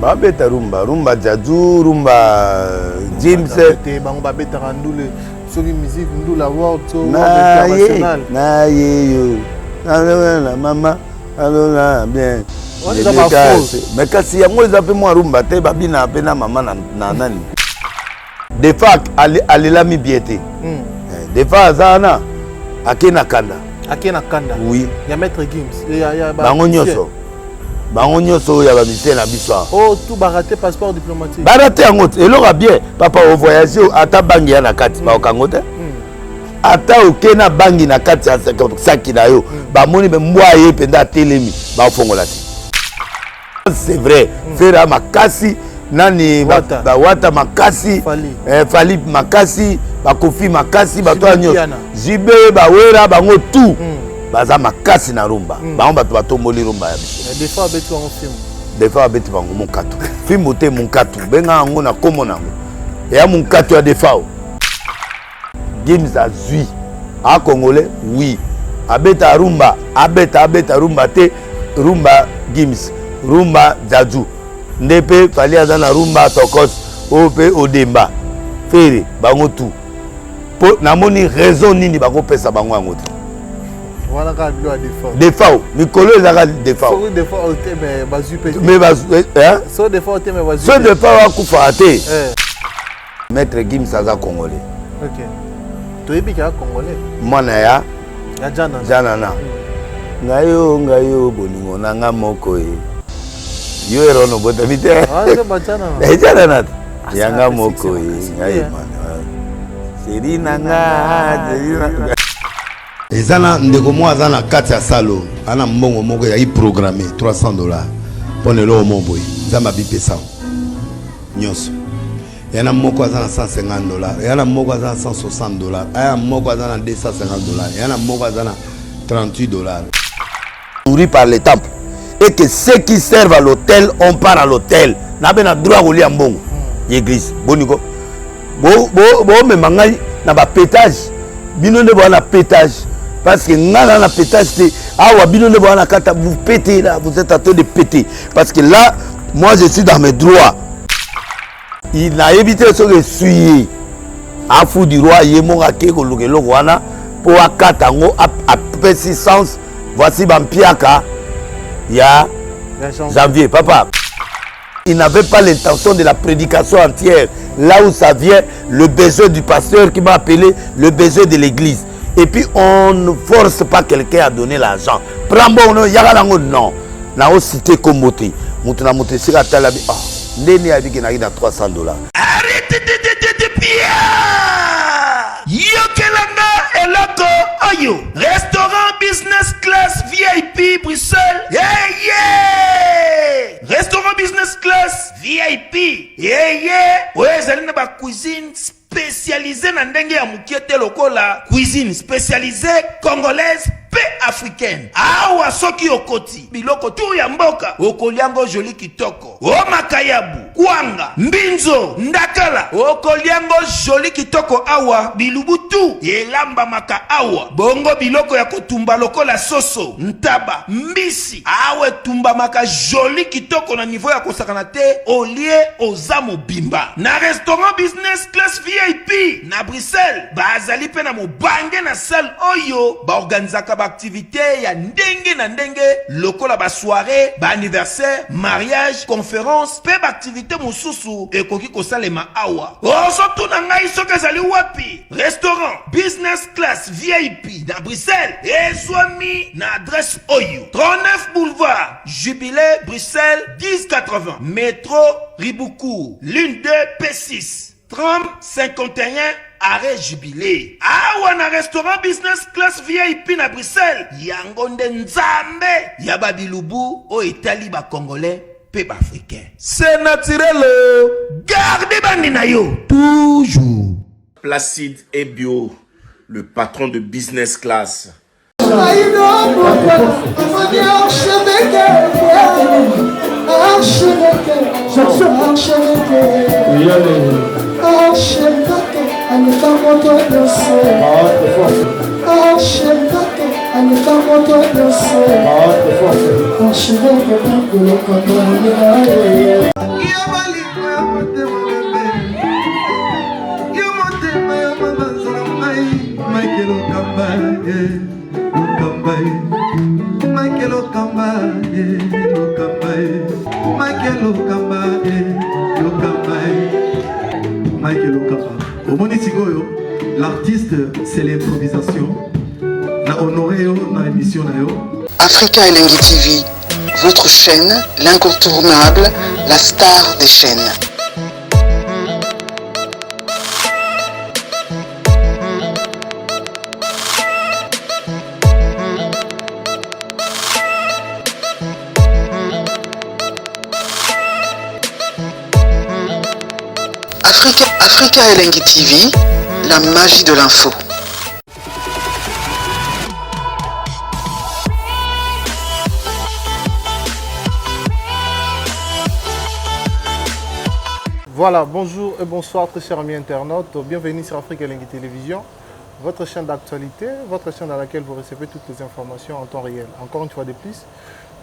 Babeta rumba, rumba jazzu, rumba James. Bango babeta randule, sur une musique, nous la world, sur international. Na ye na maman, alors là bien. Mais kasi yango ezape moi rumba te babina pe na maman na nani. Des fois alela mi biete. Des fois azana akena kanda. Akena kanda. Oui. Ya maître Gims. Ya bango nyoso. Bango nyoso ya ba mission na biso. Oh, tout baraté passeport diplomatique. Baraté yango te. Elora bien. Papa au voyager ata bangi ya na kati ba okango te. Ata okena bangi na kati ya saki na yo. Ba moni be mbwa ye penda telemi ba fongola te. C'est vrai. Fera makasi nani ba wata makasi fali makasi ba kofi makasi ba to anyo jibe ba wera bango tout baza makasi na rumba bango bato batomboli rumba ya biso des fois betu en film des fois betu bango mon katu film te mon katu benga ngo na komo nango ya mon katu ya des fois Gims azui a congolais oui abeta rumba abeta rumba te rumba Gims rumba jazzu ndepe fali azana rumba tokos ope odemba fere bango tout po namoni raison nini bako pesa bango yango te voilà ka bilo a défaut défaut mikolo ezaka défaut so défaut ote mais bazu pe mais bazu hein so défaut ote mais bazu so défaut akufa te maître Gims aza congolais OK toyebi ka congolais mwana ya jana ngayo bolingo nanga moko yo erono bota mite ejana nat yanga moko ngai man serina nga ezana ndeko mo azana kati ya salo ana mbongo moko ya programmé $300 pour le lomo boy zamba bipesa nyoso yana moko azana $150 yana moko azana $160 aya moko azana $250 yana moko azana $38 nourri par les temples et que ceux qui servent à l'hôtel, on part à l'hôtel. N'a pas droit à rouler en bon. L'église. Boniko. Mais mangai n'a pas pétage. Bino ne voit la pétage. Parce que n'a pétage c'est ah bino ne voit la carte vous pétez là, vous êtes en train de péter. Parce que là, moi je suis dans mes droits. Il a évité ce que suyer. A fou du roi yemo ake ko lukelo wana pour akatango à persistance. Voici Bampiaka. Il y a janvier, papa. Il n'avait pas l'intention de la prédication entière. Là où ça vient, le besoin du pasteur qui m'a appelé, le besoin de l'église. Et puis on ne force pas quelqu'un à donner l'argent. Prends bon, non, non. N'a aussi cité comme moté. Moutona moté, c'est la talabi. Ah, l'ennemi a dit qu'il y a $300. Arrêtez de pire! Yokelanga eloko oyo restaurant business class VIP Bruxelles restaurant business class VIP ouais zali na ba cuisine spécialisée na ndenge ya mukiete lokola cuisine spécialisée congolaise pe africaine awa soki okoti biloko tu ya mboka okoliango joli kitoko o makayabu kwanga mbinzo ndakala okoliango joli kitoko awa bilubutu elamba maka awa bongo biloko ya kotumba lokola soso ntaba mbisi awe tumba maka joli kitoko na niveau ya kosakana te olie ozamo bimba na restaurant business class VIP na Bruxelles bazali pe na mobange na salle oyo ba organizaka ba activité ya ndenge na ndenge lokola ba soirée ba anniversaire mariage conférence pe ba activité mosusu ekoki kosalema awa oso tuna ngai soki ezali wapi restaurant business class VIP na Bruxelles ezwami na adresse oyo 39 boulevard Jubilé Bruxelles 1080 métro Riboucourt l'une 2 P6 30 51 arrêt Jubilé. Awa na restaurant business class VIP na Bruxelles. Yango nde nzambe ya babilubu o Italie ba congolais pe ba africain. C'est naturel. Gardez bandi na yo toujours. Placide et Bio, le patron de business class. Oh, Michael Okamba, Michael Okamba. Au Monitigoyo, l'artiste, c'est l'improvisation. Na honoré dans l'émission. Africa Elengi TV, votre chaîne, l'incontournable, la star des chaînes. Africa Elengi TV, la magie de l'info. Voilà, bonjour et bonsoir très chers amis internautes, bienvenue sur Africa Elengi Télévision, votre chaîne d'actualité, votre chaîne dans laquelle vous recevez toutes les informations en temps réel. Encore une fois de plus,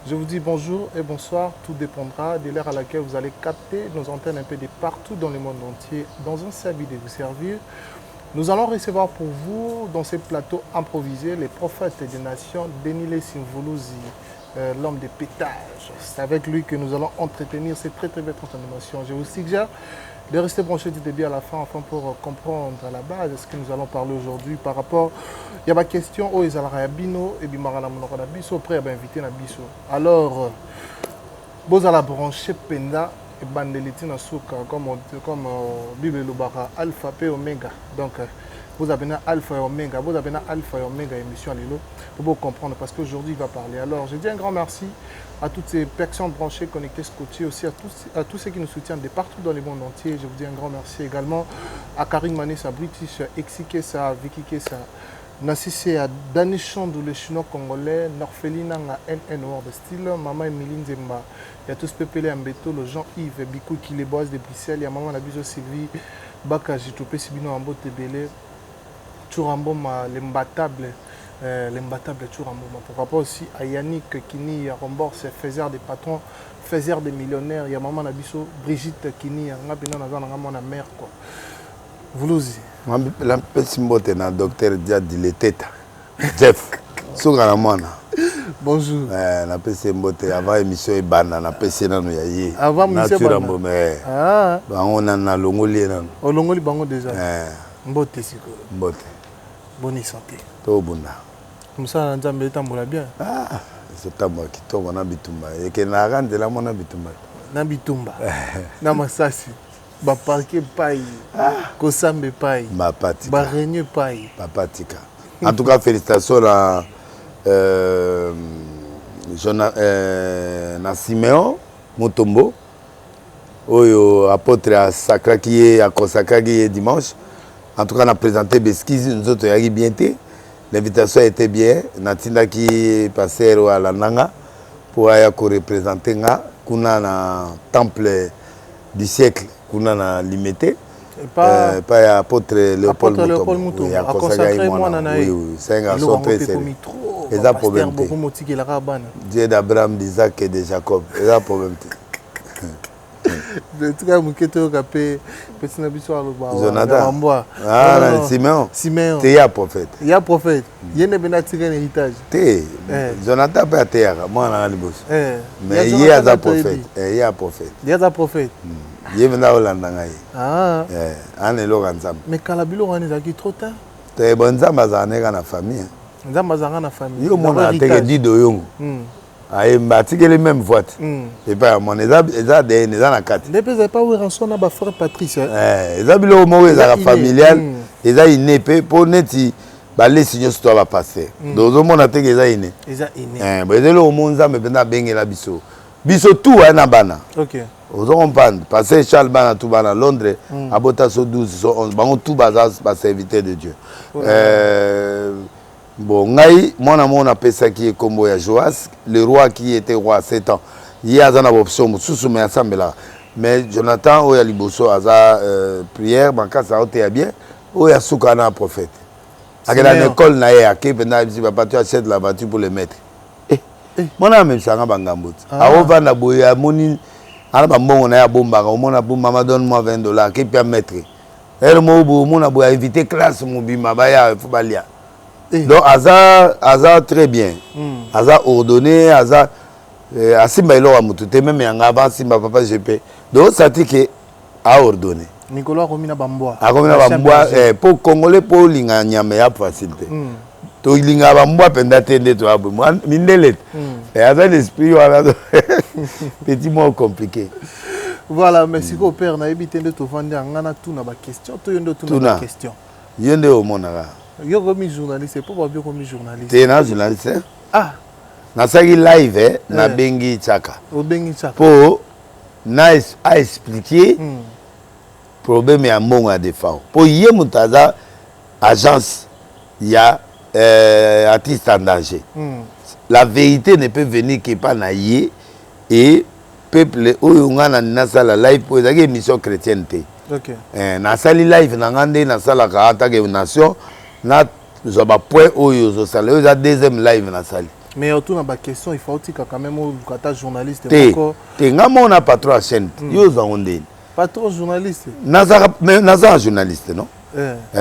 je vous dis bonjour et bonsoir, tout dépendra de l'heure à laquelle vous allez capter nos antennes un peu de partout dans le monde entier, dans un seul but de vous servir. Nous allons recevoir pour vous, dans ces plateaux improvisés, les prophètes des nations, Denile Simvoulouzi, l'homme des pétages. C'est avec lui que nous allons entretenir cette très belle transformation. Je vous suggère de rester branché du début à la fin afin pour comprendre à la base ce que nous allons parler aujourd'hui par rapport. Il y a ma question au Izalaraabino et Bimarana Monorabiso, prêt à inviter Nabiso. Alors, vous allez brancher Penda et Bandeliti Nasuka comme Bible Lubara, Alpha P Omega. Donc, vous avez un Alpha et Omega, vous avez un Alpha et Omega émission à Lilo pour vous comprendre parce qu'aujourd'hui il va parler. Alors, je dis un grand merci à toutes ces personnes branchées, connectées, scotchées, aussi à tous ceux qui nous soutiennent de partout dans le monde entier. Je vous dis un grand merci également à Karine Manessa, British, Exikesa, Vicky Kessa, Nassissé, à Danichon, le chinois congolais, Norfelina, à NN World Style, Maman Emiline Zemba, il y a tous Pépélé Ambeto, le Jean-Yves, Bikou Kileboise de Bruxelles, il y a Maman Nabiso Sylvie, Bakaji, Topé Sibino Ambo Tebele, Chouramboma, l'imbattable Chouramboma. Pourquoi pas aussi à Yannick Kini, à Rombor, c'est faiseur des patrons, faiseur des millionnaires, il y a Maman Nabiso, Brigitte Kini, à Ngabina Nazana mère quoi. Voulouzi. La petite mbote na docteur Diadi Leteta. Jeff. Soukana mwana. Bonjour. La petite mbote avant émission et bana na PC nanu ya yi. Avant émission bana. Ah. Bango na longoli nanu. O longoli bango déjà. Mbote siko. Mbote. Bonne santé. To bunda. Comme ça nzambe tambola bien. Ah, c'est tambo kitoko na bitumba. Et que na rande la mona bitumba. Na bitumba. Na masasi. Ba parquet paille. Kosambe paille. Ma patika. Ba regne paille. Ma patika. En tout cas, félicitations à Siméon Mutombo. Oyo apôtre à Sacra qui est à consacrer qui est dimanche. En tout cas, on a présenté Beskiz, nous autres, il y a bien été. L'invitation était bien. Natinda qui est passé à la Nanga pour aller représenter le temple du siècle qu'on a limité. Pas apôtre Léopold Mutombo. Il a consacré moi. Oui, c'est un garçon très sérieux. Et ça problème. Dieu d'Abraham, d'Isaac et de Jacob. Et ça problème. En tout cas, Mouketo Kapé, petit Nabiso Jonathan. Ah, Siméon. Siméon. Tu es un prophète. Il y a un prophète. Il y a un héritage. Jonathan peut être moi, on a le boss. Mais il y a un prophète. Il y a un prophète. Il y a un prophète. Il y a un Hollande. Ah. On est là ensemble. Mais Kalabilo, on est trop tard. Tu es bon, ça m'a dans la famille. Ça m'a dans la famille. Yo, mon a été dit de Yongo. Aïe, les mêmes voites. Et pas mon eza na carte. Ne peut pas ouvrir en son à frère Patrice. Eza bilo mo eza familial, eza inépe pour neti ba les signes sur va passer. Donc au monde a te eza iné. Eza iné. Ba eza lo monde za me bena bengela biso. Biso tout na bana. OK. Vous comprenez parce que Charles bana tout bana Londres abota so 12 so 11 bango tout bazar ba serviteur de Dieu. Bon, mon appelle ça qui est comme Joas, le roi qui était roi à 7 ans. Il y a une option, mais Jonathan, il y a liboso, prière, ça a été bien, il y a un prophète. À l'école, tu achètes la voiture pour le mettre. Mon ami, c'est un bangambout. Maman donne-moi $20, qui peut mettre. Elle m'a invité classe, mon bimabaya, il faut balayer. Donc, Aza très bien. Aza ordonné, Aza. asimba iloko mutu te même yanga avant simba papa GP donc ça dit que a ordonné Nicolas Romina Bamboa akomina bamboa pour congolais pour linga nyama ya facilité to linga bamboa penda tende to abo mindele aza l'esprit wala petit mot compliqué. Voilà, merci au père na ebité de to vandi ngana tout na ba question to yondo tout na question yende au monara yo comme journaliste pour pas bien comme journaliste t'es un journaliste ah nasaki live na bengi chaka au bengi chaka pour na expliquer problème ya mbongo ya défense pour yé mutaza agence ya artiste en danger la vérité ne peut venir que pas na yé et peuple oyo ngana nasala live pour ezaki émission chrétienne te OK nasali live na ngande nasala ka atake nation na zoba point oyo zo sala oyo za deuxième live nasali mais autour na ba question il faut aussi quand même au kata journaliste encore te ngamo na patron à chaîne yo za onde patron journaliste naza journaliste non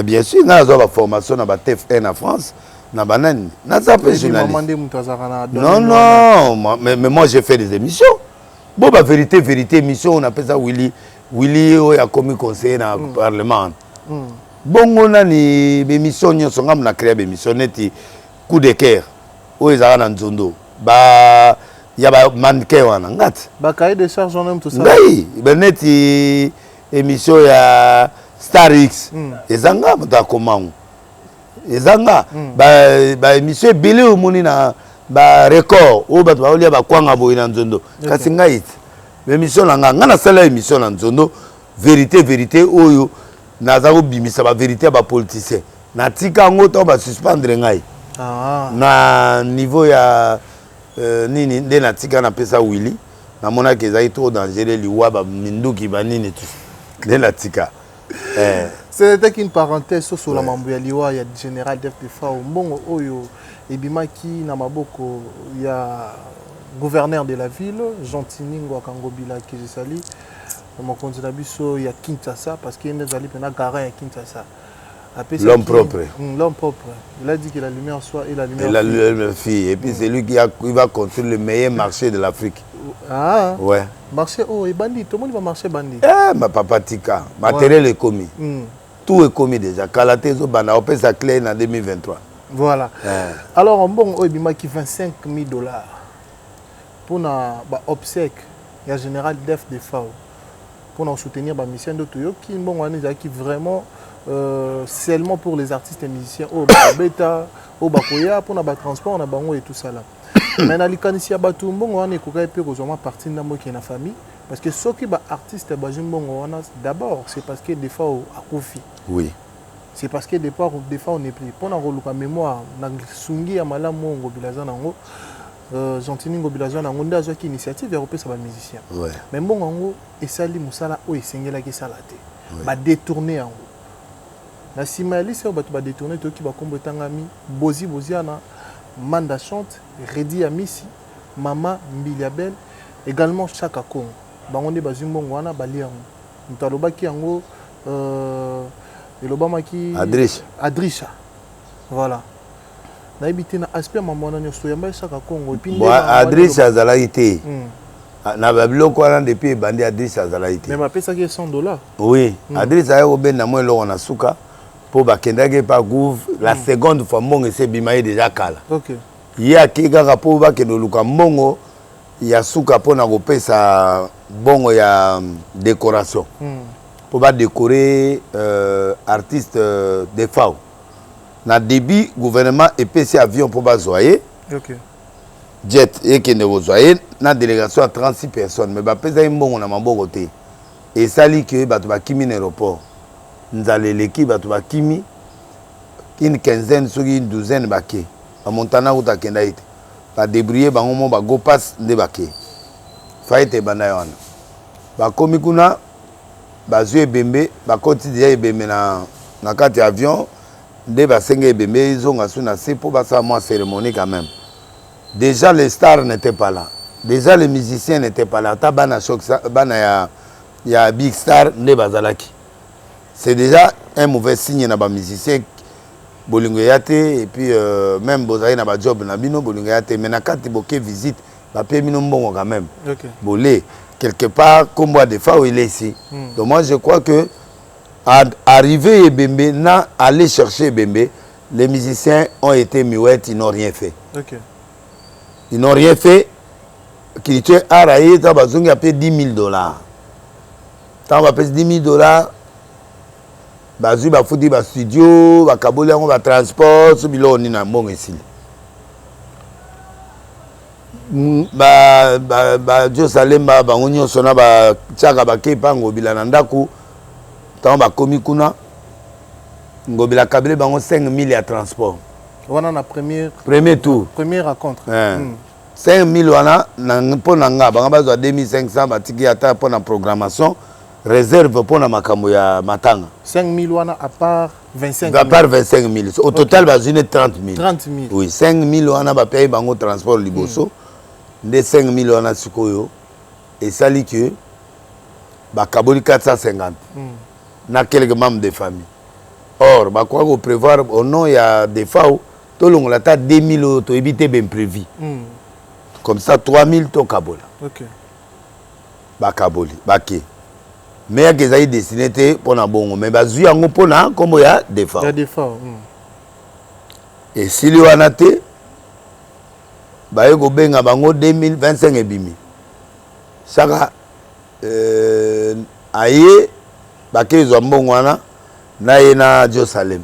bien sûr naza ba formation na ba TF1 en France na banane naza pas journaliste non mais moi j'ai fait des émissions bon bah vérité émission on appelle ça Willy a commis conseiller dans le parlement bon on a ni émission nyonso ngam na créer émission neti coup de cœur o ezala na nzondo ba ya ba mannequin wana ngati ba cahier de charge on aime tout ça oui ben neti émission ya Star X ezanga ta comment ezanga ba émission belé au moni na ba record o ba ba olia ba kwanga boy na nzondo kasi ngai émission na ngana sala émission na nzondo vérité oyo naza ko bimisa ba vérité ba politicien na tika ngo to ba suspendre ngai na niveau ya nini nde na tika na pesa Willy na mona ke za trop dangereux liwa ba minduki ba nini tout nde na tika c'était qu'une parenthèse sur la mambo ya liwa ya général DFDFA mbongo oyo ebimaki na maboko ya gouverneur de la ville Jean-Tiningo Akangobila que je salue mon candidat biso ya Kinshasa parce qu'il est allé pendant garant à Kinshasa l'homme propre il a dit que la lumière soit et la lumière et la lumière fille et puis c'est lui qui va construire le meilleur marché de l'Afrique ouais marché et bandit tout le monde va marcher bandit ma papa tika matériel est commis tout est commis déjà Kalaté zo bana opé sa clé en 2023 voilà alors bon ebimaki $25,000 pour na ba obsèque ya général DFDFA pour soutenir la mission de Toyo qui est vraiment seulement pour les artistes et musiciens au bêta au bakoya pour le transport et tout ça là mais na likanisi ya batu mbongo wana ekoka pe kozoma partie na moki na famille parce que ceux qui ba artiste ba jimbongo wana d'abord c'est parce que des fois akufi oui c'est parce que des fois on est pris pour na roluka mémoire na sungi ya malamu ngo bilazana ngo Jean-Tiningo Bilazwa na ngonda azwa ki initiative ya kopesa ba musicien mais mbongo ngo esali musala o esengela ki salate ba détourner yango na simali c'est ba ba détourner to ki ba kombo tangami boziana Manda chante Redi Amisi Mama Mbiliabel également Chaka Kongo bangonde bazimbongo wana bali yango mutalobaki yango elobamaki Adrisha voilà na ebité na aspect mamona nyoso yamba Chaka Kongo et puis Adrisha azalaki te na babiloko wana depuis bandi Adrisha azalaki te mais bapesaki $100 oui Adrisha ayo benda mo eloko na suka pour bakendaki pa gouv la seconde fois mbongo ese bimaye déjà kala ye akekaka mpo bakende luka mbongo ya suka mpona kopesa mbongo ya décoration mpo badécorer artiste de fao na début gouvernement epesi avion mpo bazwa ye jet ekende kozwa ye na délégation ya 36 personnes mais bapesaki mbongo na maboko te esali ke bato bakimi na aéroport nzala eleki bato bakimi une quinzaine soki une douzaine bake bamontana kuta akenda ete badébrouiller bango mo bago passe nde bake fa ete ebanda wana bakomi kuna bazwi ebembe bakoti deja ebembe na kati ya avion nde basenga ebembe ezonga su na se mpo basala mwa cérémonie quand même déjà les stars n'étaient pas là déjà les musiciens n'étaient pas là ata bana ya big star nde bazalaki c'est déjà un mauvais signe na ba musicien bolingo ya te et puis même bozali na ba job na bino bolingo ya te mais na kati boke visite papier bon quand même. Okay. Bolé, quelque part, comme moi, des fois, il est ici. Donc moi, je crois que arriver et Bembe, aller chercher Bembe, les musiciens ont été muettes, ils n'ont rien fait. Okay. Ils n'ont rien fait. Qui tu as raillé, tu as besoin de payer $10,000. Tu as payé $10,000. Bazu ba fouti ba studio, ba kaboli on ba transport, so bilo ni na mbongo esili. Ba jo salemba ba ngonyo sona ba tchaka ba kepango bilana ndaku. Tant ba komi kuna. Ngobila kabele bango 5,000 ya transport. Wana na premier tour. Première rencontre. 5,000 wana na mpona nga banga bazwa 2,500 batiki ata pona programmation. Réserve pour la makambo ya matanga. 5,000 wana à part 25 000. À part 25 000. Au total, bah, une 30 000. 30 000. Oui, 5 000 wana ba paye bango transport liboso. De 5 000 wana sikoyo. Et ça dit que bah kaboli 450. Na quelques membres de famille. Or, bah quoi qu'on prévoir au nom il y a des fois tout le monde a 2 000 to éviter bien prévu. Comme ça 3 000 to kabola. OK. Ba kaboli, ba ki. Mais il y a des destinés pour la bonne. Mais il y a des gens comme il y a des fois. Il y a des fois. Et si il y a des bah il y a 2025 et bimi. Chaque aïe, bah qu'ils ont bon wana, na yena Jerusalem.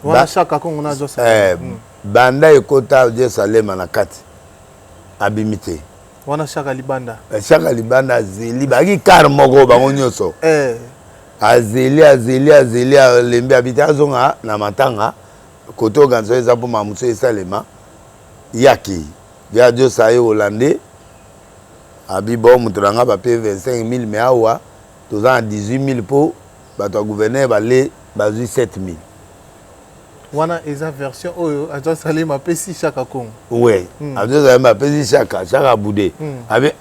Wana chaque on a Jerusalem. Banda ekota Jerusalem na kati. Abimité. Wana Chaka Libanda. Chaka Libanda azeli baki kar moko bango nyonso. Azeli lembe habité azonga na matanga koto ganzo eza po mamuso esalema yaki via Dieu saye hollandais abibo mutranga ba paye 25 000 mais awa toza 18 000 po bato gouverneur balé bazui 7 000. Wana eza version oyo ajo salema pesi Chaka Kongo. Oui, ajo salema pesi Chaka boudé. Avec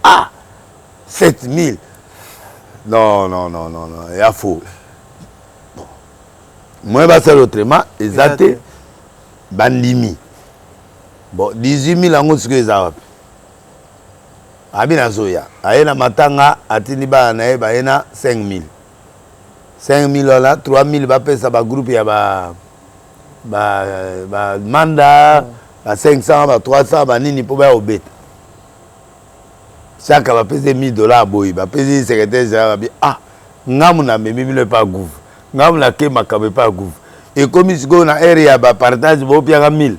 7 000. Non, il y a faux. Bon. Moi ba faire autrement, exacté bandimi. Bon, 18 000 ango ce que ça va. Abina zoya. Ayena matanga atini ba na e ba ena 5 000. 5 000 là, 3 000 ba pesa ba groupe ya ba manda ba 500 ba 300 ba nini po ba obeta. Chaque va payer $1,000 boy, va payer secrétaire général bi ngamu na memi le pas gouv. Ngamu na ke makabe pas gouv. Et comme il go na area ba partage bo pia 1,000.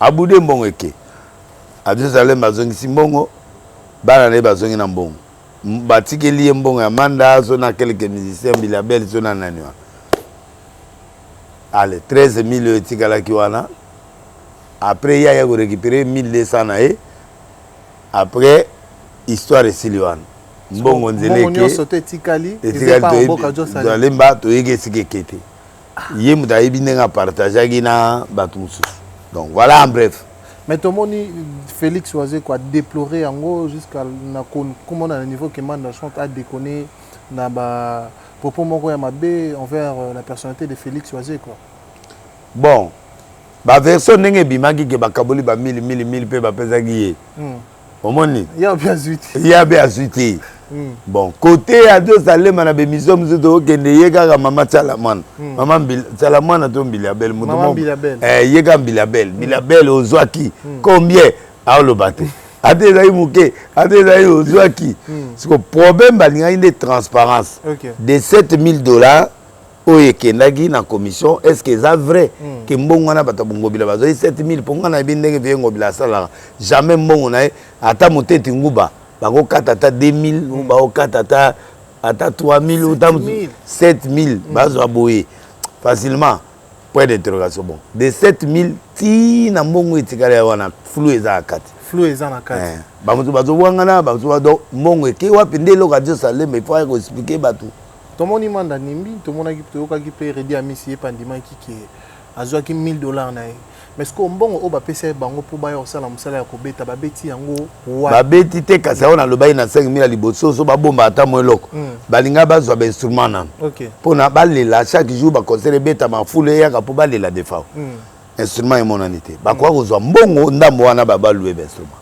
Abude mbongo eke. Adieu salem bazongi simbongo bana ne bazongi na mbongo. Batikeli mbongo ya manda so na quelques musiciens bilabel so na nani wa. Allez, 13 000 etikala kiwana. Après il y a récupérer 1,200 na e. Après histoire de Siliwan mbongo nzeleke sauté tikali ezeba mboka jo sala lemba to yeke sikekete ye muta ibinenga partager na batu mususu. Donc voilà en bref. Mais tomoni Félix Oise quoi déplorer yango jusqu'à na comment na niveau que Manda chante a déconner na ba propos moko ya mabe envers la personnalité de Félix Oise quoi. Bon ba version ndenge bimaki ke bakaboli ba 1000 pe ba pezaki ye. Omoni il y a bien suite. Il y a bien suite. Bon, côté à deux salles, on a des missions de kende yega mama Chalamane. Maman Chalamane a ton bilabel. Maman bilabel. Yega bilabel. Bilabel aux Zouaki. Combien à le battre? A des aïmouké, a des aïe aux Zouaki. C'est que le problème, il y a une transparence. De $7,000 oye kendaki na commission, est-ce que c'est vrai que mbongo na bata bongo bila bazo 7,000 ponga na bindenge viengo bila sala jamais mbongo na ata moteti nguba bako kata 2,000 ou bako kata ata 3,000 ou 7,000 bazo aboye facilement point d'interrogation. Bon de 7,000 ti na mbongo etikala wana flou eza na kati bamutu bazo wangana bazo bado mbongo eke wapi ndelo ka Dieu salé mais faut expliquer batu. Tout le monde manda nimbi, tout le monde qui peut aider à Messi pandima qui a joué $1,000 na. Mais ce qu'on bon au ba PC bango pour bailler au salaire ya kobeta ba beti yango wa. Ba beti te kasa on a le bail na 5,000 liboso so ba bomba ata mo loko. Balinga bazwa ba instrument na. OK. Pona balela chaque jour ba concert beta ma foule ya ka po balela defa. Instrument et monanité. Ba kwa kozwa mbongo ndambo wana ba balouer instrument.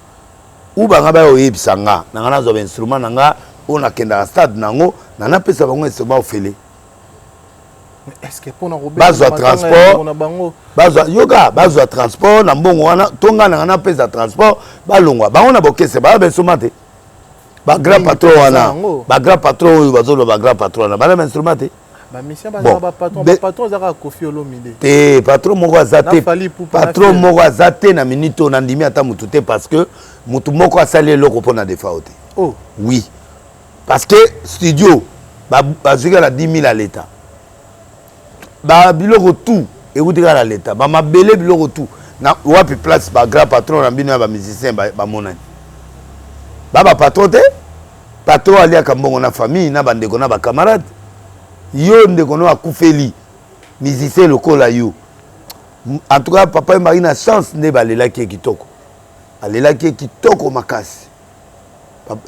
ou banga ba oyebisanga nanga nazo ba instrument nanga on a kenda stade nango nana pesa bango instrument ofele. Est-ce que pour nous bazwa transport bazwa yoga bazwa transport na mbongo wana tonga nanga na pesa transport balongwa bango na bokese ba instrument te ba grand patron wana ba grand patron oyo bazolo ba grand patron na ba instrument te. Ba mission ba patron zaka Kofi Olomide te patron moko azate patron moko azate na minute on andimi ata mutu te parce que mutu moko asali eloko pona defa ote. Oh oui parce que studio bazwika la 10 000 à l'état ba biloko tout ekutika na l'état ba mabele biloko tout na wapi place ba grand patron na bino ya ba musicien ba monani ba patron te patron aliaka mbongo na famille na bandeko na ba camarade yo ndeko no akufeli musicien lokola yo. En tout cas papa et Marie na chance ne balelaki kitoko alelaki kitoko makasi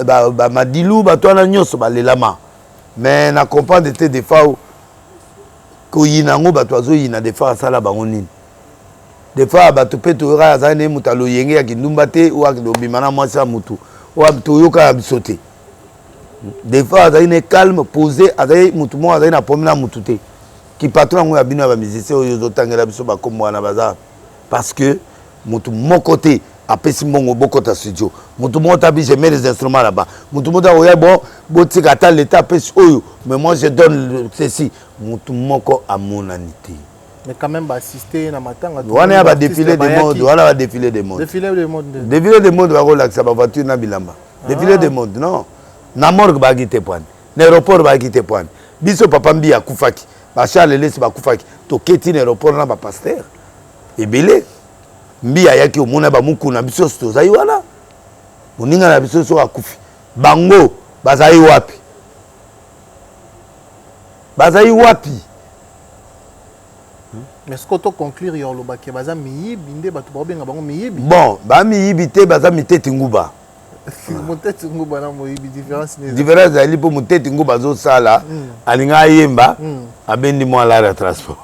ba madilu ba to na nyonso balelama mais na comprendre te des fois ko yinango ba to azo yina des fois sala bango nini des fois ba to peto ra za ne mutalo yenge ya kindumba te ou akidobima na mwasa mutu ou to yoka bisote. Des fois aza une calme posé aza mutu mo aza na pomina mutu te ki patron ngo ya bino ba musicien oyo zotangela biso ba kombo na bazar parce que mutu moko te apesi mbongo bokota studio mutu moko tabi je mets les instruments là-bas mutu moko oya bon botika ta l'état apesi oyo mais moi je donne ceci mutu moko amonanité mais quand même ba assister na matanga wana ya ba défilé de mode wana ba défilé de mode défilé de mode ba relaxa ba voiture na bilamba défilé de mode non na morgue ba gite point na aéroport ba gite point biso papa mbi akufaki ba Charles Lesi ba kufaki to keti na aéroport na ba pasteur ebele mbi ayaki omona ba mukuna biso sto zai wana moninga na biso so akufi bango bazai wapi mais ce que tu conclure yo lo baké baza miyibi nde batu ba benga bango miyibi bon ba miyibi te baza miteti nguba muteti nguba na moyibi différence ali po muteti nguba zo sala alinga yemba abendi mo ala ya transport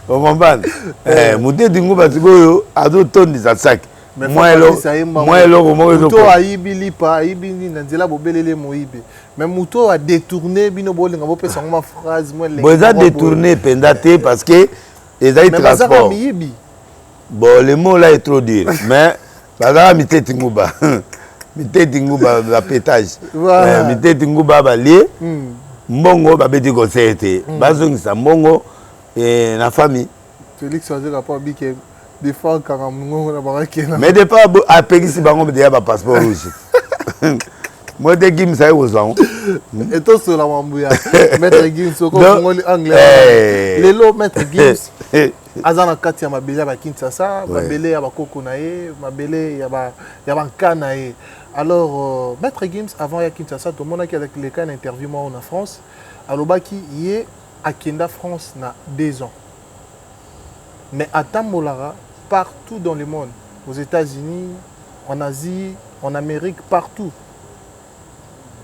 o mambana muteti nguba sikoyo azo tondisa sac moi eloko moko to ayibi lipa ayibi na nzela bobelele moyibi mais muto a détourné bino bolinga bo pesa ngoma phrase moi les boza détourné pendate parce que les a transport bon le mot là est trop dur mais bazara miteti nguba la pétage miteti nguba balie mbongo babeti conseil te bazongisa mbongo na famille Félix Azeka pas bike des fois quand na barakena mais des fois a pegisi bango de ba passeport rouge moi de Gim ça ozango et to sola mambuya maître Gim soko ngoli anglais lelo maître Gim azana kati ya mabele ba Kinshasa mabele ya bakoko na ye mabele ya ba nkana ye alors maître Gims avant ya Kinshasa to mona ki avec les cas d'interview moi en France alobaki ye akenda France na 2 ans mais atambolara partout dans le monde aux États-Unis en Asie en Amérique partout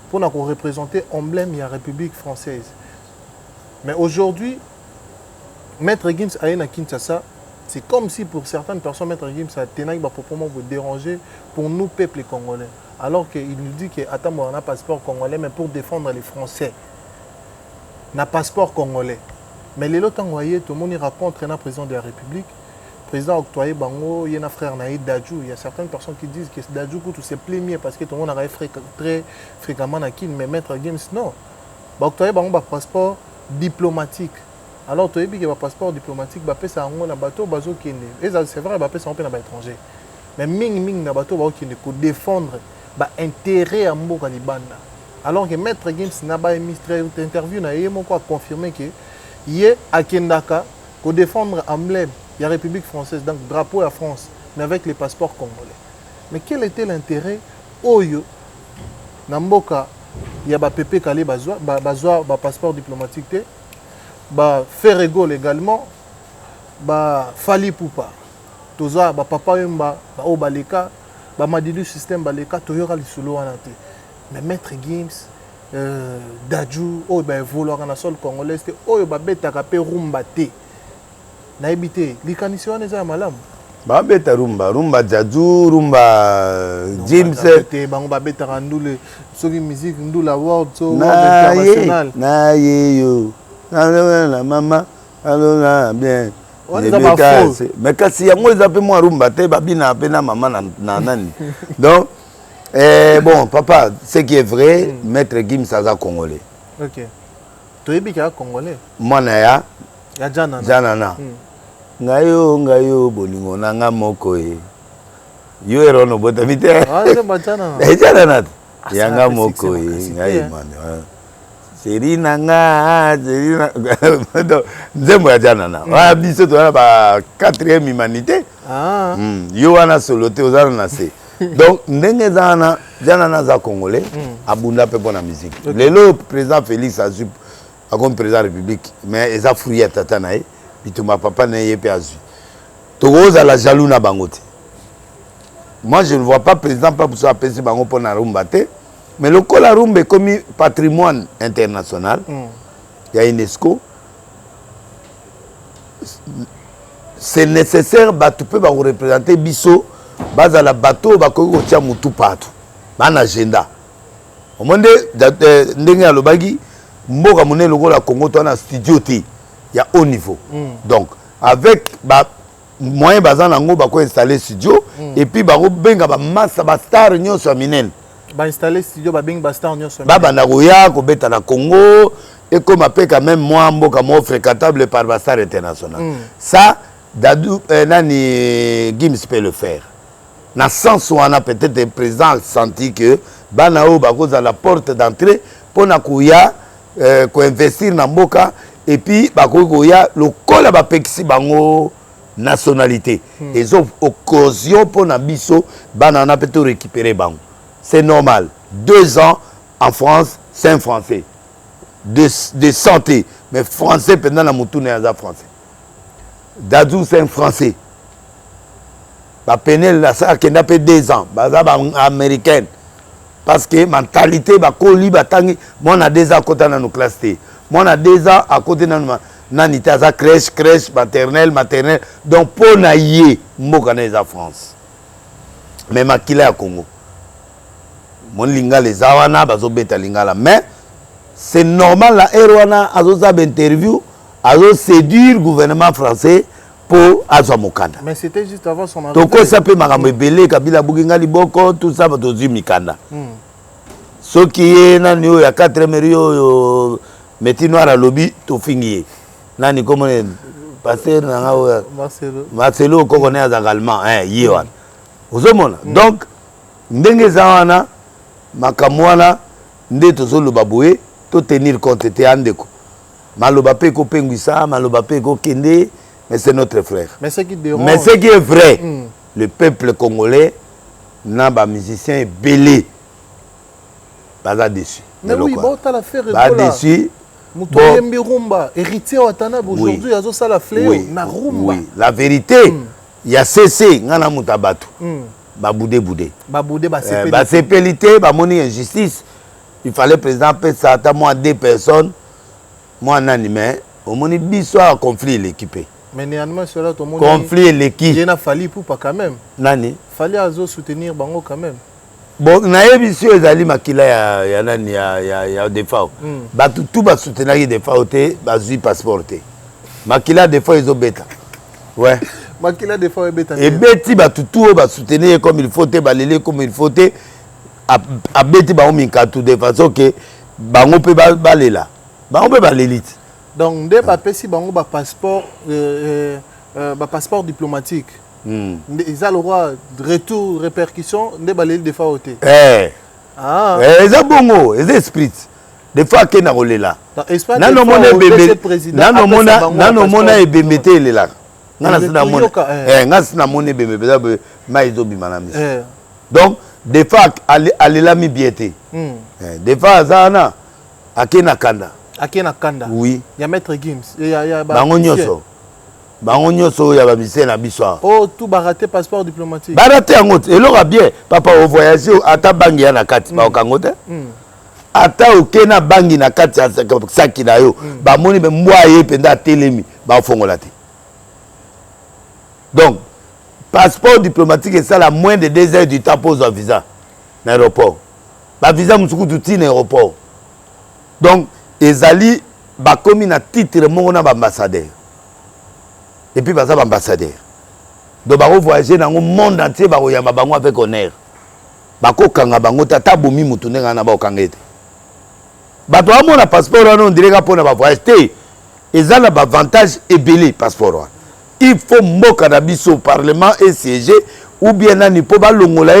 pour nous représenter emblème de la République française. Mais aujourd'hui, Maître Gims a à Kinshasa, c'est comme si pour certaines personnes, Maître Gims a tenu proprement vous déranger pour nous, peuple congolais. Alors qu'il nous dit qu'attends, on a un passeport congolais, mais pour défendre les Français. On a un passeport congolais. Mais les autres envoyés, tout le monde raconte un président de la République. Président octroyé Bango, il y a un frère Naïd Dadjou. Il y a certaines personnes qui disent que Dadjou tout c'est plémier parce que tout le monde arrive très fréquemment à Kin, mais Maître Gims non. Octroyé Bango un passeport diplomatique. Alors tu as dit que un passeport diplomatique, ça a un bateau bazo qui est. C'est vrai, ça a un étranger. Mais ming na bateau bazo qui est pour défendre l'intérêt à Mboka Libanda. Alors que Maître Gims n'a pas émis interview na yé moko a confirmé que yé à Kendaka pour défendre emblème. Il y a la République française, donc drapeau à France, mais avec les passeports congolais. Mais quel était l'intérêt Oyo, Namboka, il y a Pépé Kalé, passeport diplomatique, faire égaux également, Fali Poupa, Toza, Papa Yumba, Obaleka, Madilu système Baleka, Toyora Lisolo Anate. Mais Maître Gims, Dadjou, vouloir en sol congolais, Oyo Babeta Kapé Rumbate. Na habité les conditions les malamu Babeta rumba, rumba jazzu, rumba James. Bango babeta randule, soki musique ndula world so international. Na yo. Na mama, alors bien. Mais kasi yango ezape moi rumba te babina pe na maman na nani. Donc bon papa, ce qui est vrai, maître Gims aza congolais. OK. Toyebi ka congolais. Mwana ya Janana. Janana. Ngayo bolingo na nga moko e. Yo erono botamite. Ah, c'est Janana. Janana. Yanga moko e, ngai man. Serina nga, Serina. Nzembo ya Janana. Wa biso to na ba 4e humanité. Ah. Yo wana solote ozana na se. Donc ndenge zana Janana za congolais, abunda pe pona musique. Lelo président Félix Azou comme président de la République, mais ils ont fouillé à Tatanaï, puis tout ma papa n'a pas azui. Togo à la jaloux na bangote. Moi je ne vois pas président pas pour ça appeler bango pour na rumba te, mais le col la rumba est comme patrimoine international. Il y a UNESCO. C'est nécessaire bah tu peux représenter biso base à la bateau bah ko tia mutu partout. Ban agenda. Au monde ndenge ya lobagi mboka mone logo la Congo to na studio te ya haut niveau. Donc avec ba moyen bazan nango ba ko installer studio et puis ba ko benga ba massa ba star nyonso minene. Ba installer studio ba benga ba star nyonso. Ba bana koya ko beta na Congo et comme appelle quand même moi mboka mo fréquentable par ba star international. Ça Dadou nani Gims peut le faire. Na sens où on a peut-être un président senti que banao ba cause à la porte d'entrée pour na koya ko investir na mboka et puis ba koya le kola ba pexi bango nationalité et occasion pour na biso bana na peut récupérer bango. C'est normal. 2 ans en France, c'est un français. De santé, mais français pendant la moutoune à français. Dadou c'est un français. Ba penel la ça qui n'a pas 2 ans, ba américaine. Parce que mentalité ba koli ba tangi mon a 2 ans à côté dans nos classes t. Mon a 2 ans à côté dans nanita za crèche maternelle donc pour naïe mboka na France. Mais makila ya Congo. Mon lingala les awana bazo beta lingala mais c'est normal la erwana azoza interview azo séduire gouvernement français pour azwa mokanda. Mais c'était juste avant son arrivée. Donc ça peut makambo belé kabila buginga liboko tout ça bato mikanda. Ce qui est nani yo ya 4e rio meti noir à lobby to fingier. Nani comment passer na Marcelo ko connaît également yewan. Ozomona. Donc ndenge zawana makamwana nde tozolo baboué to tenir compte te andeko. Maloba pe ko penguisa, maloba pe ko kende, mais c'est notre frère. Mais ce qui dérange. Mais ce qui est vrai, le peuple congolais n'a pas musicien belé. Pas déçu. Mais oui, bon, t'as l'affaire. Pas déçu. Moutoyembi Rumba, héritier Watanabe aujourd'hui, a ça la fléau, na Rumba. Oui, la vérité, il y a cessé, ngana mutabatu. Ba boudé. Ba boudé, ba sépélité. Ba sépélité, ba moni injustice. Il fallait président ça à moi 2 personnes. Moi nanimé, au moni biso a conflit l'équipe. Mais néanmoins cela tout le monde conflit l'équipe. Il n'a fallu pour pas quand même. Nani? Fallait azo soutenir bango quand même. Bon, nayebi si ezali makila ya nani ya defao. Ba tout ba soutenir defao te, ba zui passeport te. Makila defao ezo beta. Ouais. Makila defao e beta. Et beti ba tout ba soutenir comme il faut te, ba lele comme il faut te. A beti ba ominka tout de façon que bango pe ba lela. Bango pe ba l'élite. Donc dès ba pesi bango ba passeport diplomatique. Ils ont le droit de retour, répercussion, de balayer des fois au thé. Ils ont bongo, ils ont esprit. Des fois, qu'ils n'ont pas là. Nano mona e bembete le là. Ngas na mona bembete maizo bimanami. Donc des fois, aller la mi biété. Des fois, zana akena kanda. Akena kanda. Oui. Il y a maître Gims. Il y a bangonyoso. Bangonyoso ya ba mise na biso. Oh, tout baraté passeport diplomatique. Baraté angote. Et là bien, papa au voyager ata bangi ya na kati ba okangote. Ata okena bangi na kati ya saki na yo. Ba moni mbwa ye penda telemi ba fongola te. Donc passeport diplomatique et ça la moins de 2 heures du temps pose un visa dans l'aéroport. Ba visa musuku tuti dans l'aéroport. Donc ezali ba komi na titre mongo na ba ambassadeur. Et puis baza ba ambassadeur. Donc ba voyager dans le monde entier ba yamba bango avec honneur. Ba ko kanga bango tata bomi mutu nenga na ba okangete. Ba to amona passeport on dirait ka pona ba voyage té. Ezala ba avantage ebele passeport. Il faut moka na biso au parlement et siéger ou bien nani po ba longola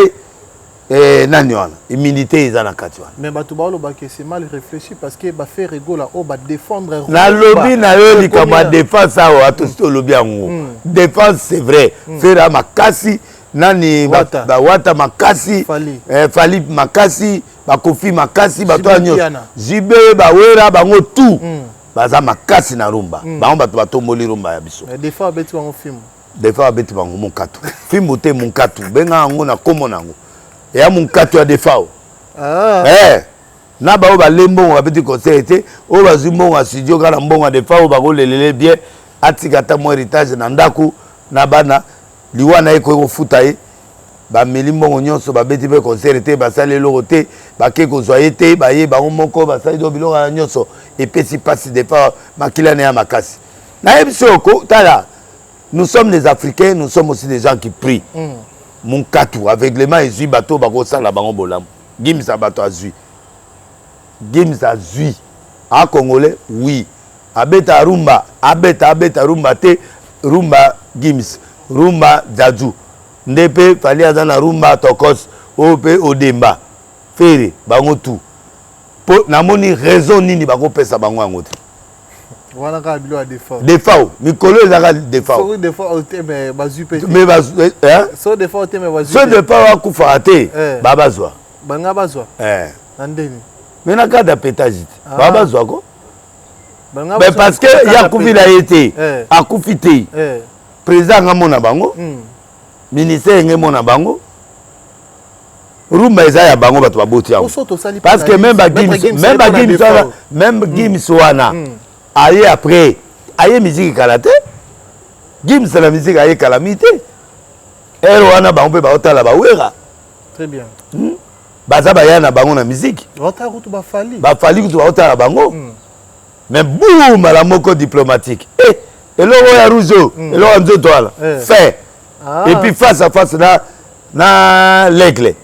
nani wana immunité ezana kati wana. Mais bato ba lo ba que c'est mal réfléchi parce que ba faire rigola o ba défendre na lobby na yo likama défense awa atosto lobby yango. Défense c'est vrai. Faire makasi nani ba wata makasi fali makasi ba kofi makasi bato anyo jibe ba wera bango tout. Baza makasi na rumba bango bato batomboli rumba ya biso des fois beti bango film des fois beti bango munkatu film te munkatu benga ngo na komo nango ya munkatu ya defao na ba ba lembo ba beti conseil te o ba zimbo wa studio kana mbongo defao ba ko lelele bien atikata mo héritage na ndaku na bana liwana eko futa ye ba melimbo nyonso ba beti be conseil te ba sale lokote ba ke ko zoye te ba ye ba moko ba sale do biloko nyonso et puis si passe des fois makila na makasi na ebisoko tala nous sommes des Africains, nous sommes aussi des gens qui prient. Mon katou avec les mains ezui bateau bako sala bango bolam gimsa bateau azui gimsa azui a congolais oui abeta rumba abeta rumba te rumba gims rumba djadju ndepe fali azana rumba tokos ope odemba fere bango tout po namoni raison nini bako pesa bango yango te voilà ka bilo a défaut mikolo ezaka défaut so défaut te mais bazu pe mais hein so défaut te mais bazu so défaut akufa te babazwa banga bazwa ndeni mais na kada pétage babazwa ko banga mais parce que ya kufila été akufite président ngamona bango ministère ngamona bango rumba eza ya bango bato baboti yango parce que même Gims wana aye après aye musique kalate Gims la musique aye calamité ero wana bango pe baotala bawera très bien baza baya na bango na musique bafali kutu baotala bango mais boum la moko diplomatique eloko ya rougeau eloko nzoto wana fait et puis face à face na l'aigle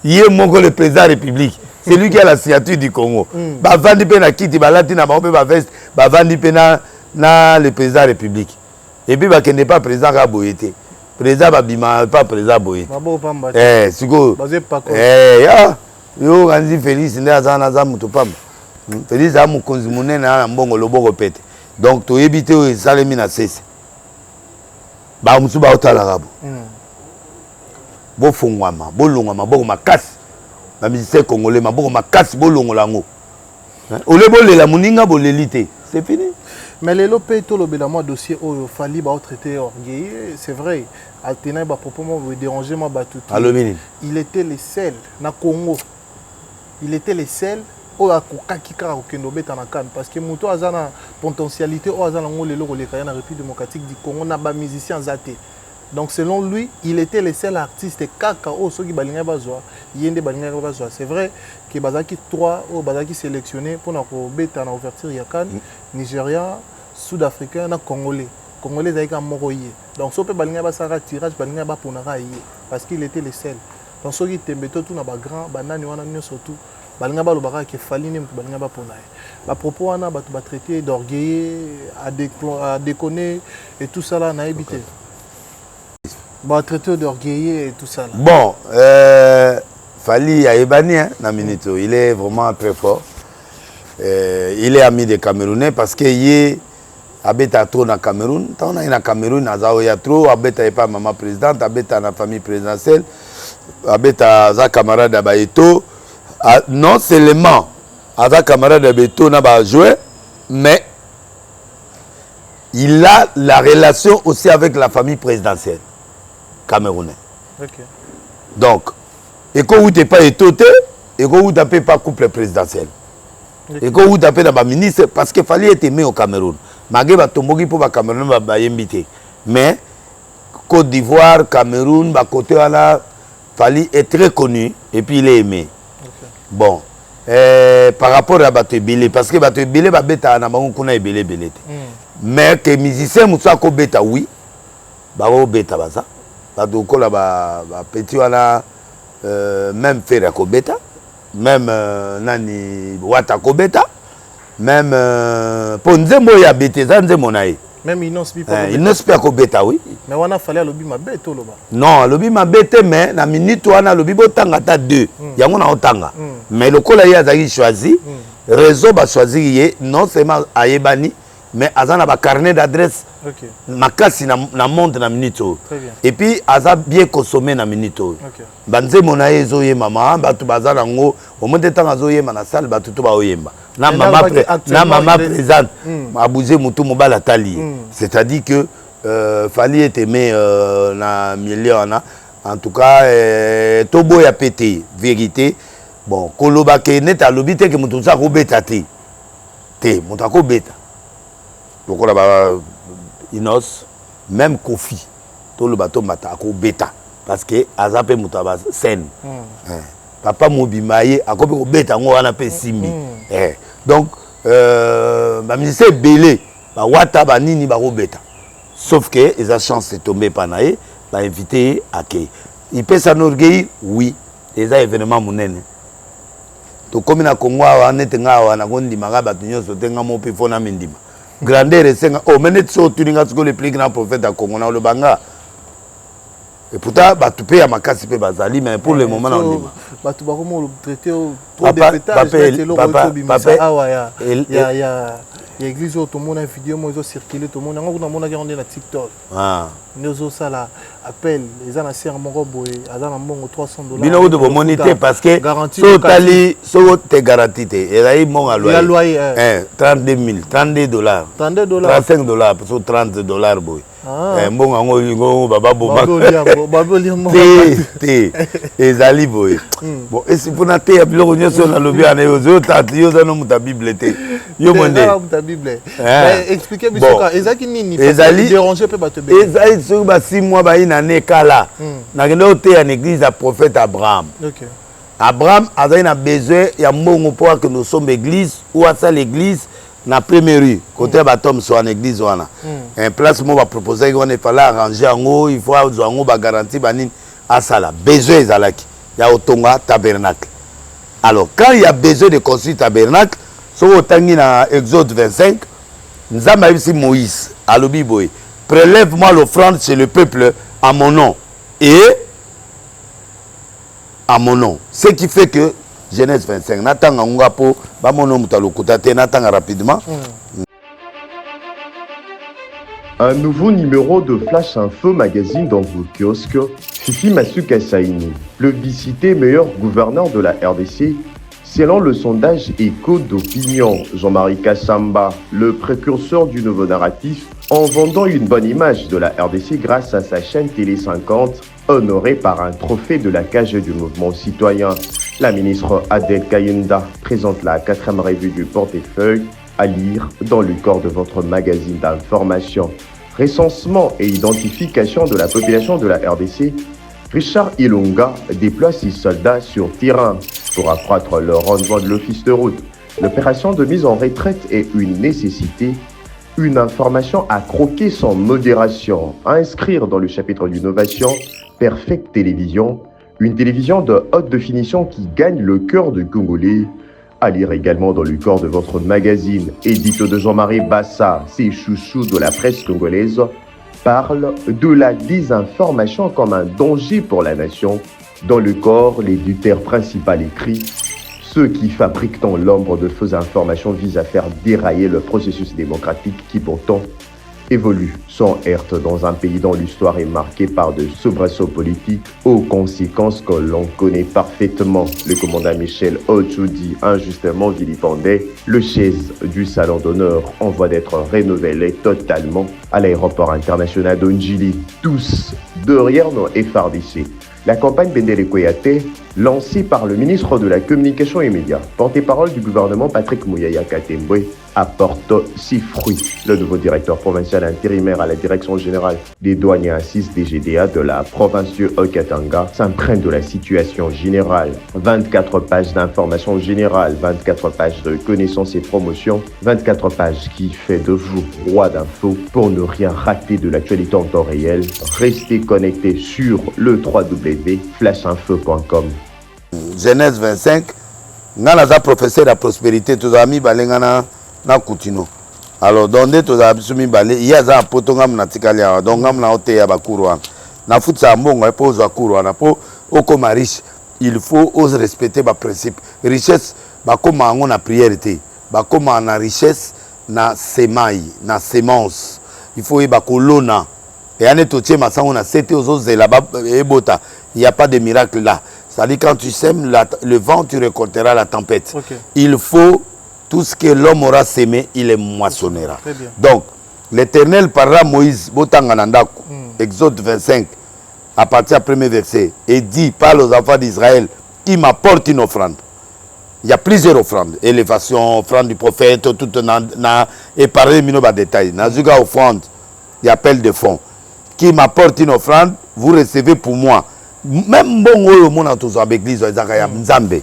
yé moko le président de la République c'est lui qui a la signature du Congo bavandi pe na kiti balati na bango pe ba veste bavandi pe na le président de la République et puis bakende pas président ka boyete président babima pas président boyete siko ya yo ganzi Félix nda zana za muto pamba Félix a mukonzi munene na mbongo loboko pete donc to yebite o salemi na sese ba musu ba otala rabo bofungwama bolongwama boko makasi na musicien congolais maboko makasi bolongola ngo ole bolela muninga boleli te c'est fini mais lelo pe to lobela moi dossier oyo fali ba traité orgueilleux c'est vrai altena ba propos moi déranger moi ba tout il était le seul na Congo il était le seul o akokaki kaka kokendo beta na kan parce que muto azana potentialité o azana ngo lelo ko lekaya na République démocratique du Congo na ba musicien zate. Donc selon lui, il était le seul artiste kaka au soki balinga bazwa, yende balinga bazwa. C'est vrai que bazaki 3 au bazaki sélectionné pour na ko beta na ouverture ya kan Nigeria, Sud-Africain na Congolais. Congolais zaika moko yé. Donc so pe balinga basara tirage balinga ba ponara yé parce qu'il était le seul. Donc soki tembeto tout na ba grand banani wana nyo surtout balinga ba lobaka ke fali nem balinga ba ponara. À propos wana ba traité d'orgueilleux, à déconner et tout ça là na évité. Bon, traité d'orgueilleux et tout ça là. Bon, Fali Aïbani, hein, il est vraiment très fort. Il est ami des Camerounais parce que il habite trop dans le Cameroun. Quand on est dans le Cameroun, il y a trop, habite pas maman présidente, habite dans la famille présidentielle, habite à sa camarade Abayeto. Non seulement à sa camarade Abayeto n'a pas joué, mais il a la relation aussi avec la famille présidentielle camerounais. Okay. Donc, et quand vous n'êtes pas étoté, et quand vous n'avez pas couple présidentiel, et quand vous n'avez pas ministre, parce qu'il fallait être aimé au Cameroun. Malgré que tombogi pour le Cameroun va inviter. Mais Côte d'Ivoire, Cameroun, côté Fally est très connu et puis il est aimé. Okay. Bon, par rapport à Bato Ebele, parce que Bato Ebele, Beta Anabango Kuna Ebele Belete. Mais que musicien Moussa Ko Beta, oui, Bao Beta Baza. Bato Kola Petit Wana, même Ferra Ko Beta, même Nani Wata Ko Beta, même Ponze Moya Bete, Zanze Monae. Même Inos Bipa ko beta, oui. Mais on a fallu à l'obi ma bête ou non, l'obi ma bête, mais la minute on a l'obi botanga ta deux. Yango na otanga. Mais le col a choisi, réseau va choisir non seulement Ayebani, mais azana ba carnet d'adresse. OK. Makasi na monte na minute. Très bien. Et puis aza bien consommé na minute. OK. Banze monaye zoye mama, batu bazana ngo, au moins de temps azoye na salle batu to ba oyemba. Na maman présente, a bougé Moutou Mobala Tali. C'est-à-dire que Fally est aimé na milieu. En tout cas, Tobo a pété, vérité. Bon, Koloba ke net a lobité que Moutou sa ko beta te. Te, Moutou ko beta. Donc on a Inos, même Kofi, tout le bateau mata ko beta. Parce que Azape Moutou a scène. Papa Mobimaye a copié au bêta, on a fait 6 000. Donc, ma ministre Belé, ma Wata, ma Nini, ma Robeta. Sauf que, ils ont chance de tomber par naïe, m'a invité à qui. Il peut s'enorgueillir, oui. Les événements mounènes. Donc, comme na Congo, on est en Agondi, Maraba, Tunyo, Sotenga, Mopi, Fona, Mendima. Grandeur et Senga, oh, mais net so, tu n'as pas le plus grand prophète à Congo, le Banga. Et pourtant, tu payes à ma casse, Bazali, mais pour le moment, on dit. Tu vas traiter au dépetage, il y a l'église, tout le monde a une vidéo, tout le monde a circulé, tout le monde a regardé la TikTok. Nous ça là, appel, les gens ont mon robot, ils ont 300 $. Bino de monité parce que so te garantie et là il mon loyer 32 000, 32 $. 32 $. 35 $, pour 30 $ boy. Bon ango baba boma. Té ezali boy. Bon et si pour na té ya biloko nyoso na lobi ana yo tati yo za no muta bible té. Yo monde. Muta bible. Mais expliquez bien ça ezaki nini déranger pe bato be. Ezali sur ba 6 mois ba ina ne kala. Na kendo té en église à prophète Abraham. OK. Abraham a besoin ya mbongo pour que nous sommes église ou à ça l'église na première rue côté batom so en église wana un place mo va proposer qu'on est fallait arranger en il faut avoir ba garantie banine à ça là besoin ezalaki ya otonga tabernacle. Alors quand il y a besoin de construire tabernacle so otangi na Exode 25 nzamba ibisi Moïse alobi boy prélève-moi l'offrande chez le peuple à mon nom et à mon nom, ce qui fait que Genèse 25 natanga ngapo ba mono mutalo kutate natanga rapidement. Un nouveau numéro de Flash Info Magazine dans vos kiosques. Fifi Masuka Saini, plébiscité meilleur gouverneur de la RDC, selon le sondage Écho d'opinion. Jean-Marie Kassamba, le précurseur du nouveau narratif, en vendant une bonne image de la RDC grâce à sa chaîne Télé 50, honorée par un trophée de la cage du mouvement citoyen. La ministre Adel Kayenda présente la 4e revue du portefeuille à lire dans le corps de votre magazine d'information. Recensement et identification de la population de la RDC, Richard Ilunga déploie 6 soldats sur terrain pour accroître le rendement de l'office de route. L'opération de mise en retraite est une nécessité, une information à croquer sans modération, à inscrire dans le chapitre d'innovation, Perfect Télévision, une télévision de haute définition qui gagne le cœur du Congolais. À lire également dans le corps de votre magazine, édito de Jean-Marie Bassa, ses chouchous de la presse congolaise, parle de la désinformation comme un danger pour la nation. Dans le corps, l'éditeur principal écrit « Ceux qui fabriquent dans l'ombre de fausses informations visent à faire dérailler le processus démocratique qui pourtant évolue sans heurte dans un pays dont l'histoire est marquée par de soubresauts politiques aux conséquences que l'on connaît parfaitement. Le commandant Michel Ochoudi, injustement vilipendé, le chaise du salon d'honneur en voie d'être rénové totalement à l'aéroport international d'Onjili. Tous derrière nos FRDC. La campagne Bendele Koyate lancé par le ministre de la Communication et Médias, porte-parole du gouvernement Patrick Mouyaya Katembwe, apporte ses fruits. Le nouveau directeur provincial intérimaire à la direction générale des douanes et assises DGDA de la province du Haut-Katanga s'imprègne de la situation générale. 24 pages d'informations générales, 24 pages de connaissances et promotions, 24 pages qui fait de vous roi d'infos pour ne rien rater de l'actualité en temps réel. Restez connectés sur le www.flashinfo.com. Genèse 25, Nanaza professeur de la prospérité, tous amis balengana na kutino. Alors donde tous amis sumi balé, il y a un potongam na tikalia, donc ngam na ote ya bakurwa. Na futsa mbongo po za kurwa na po okoma riche, il faut oser respecter ba principe. Richesse ba koma ngo na priorité, ba koma na richesse na semai, na semence. Il faut y ba kolona. Et ane totie masango na sete ozo là-bas ebota. Il n'y a pas de miracle là. C'est-à-dire quand tu sèmes le vent, tu récolteras la tempête. Okay. Il faut tout ce que l'homme aura sémé, il les moissonnera. Donc, l'Éternel parlera à Moïse, Exode 25, à partir du premier verset, et dit, parle aux enfants d'Israël, qui m'apporte une offrande. Il y a plusieurs offrandes. Élévation, offrande du prophète, tout et parler de détails. Nazuga offrande, il y a appel de fonds. Qui m'apporte une offrande, vous recevez pour moi. Même bon au monde en tous avec l'église Nzambe.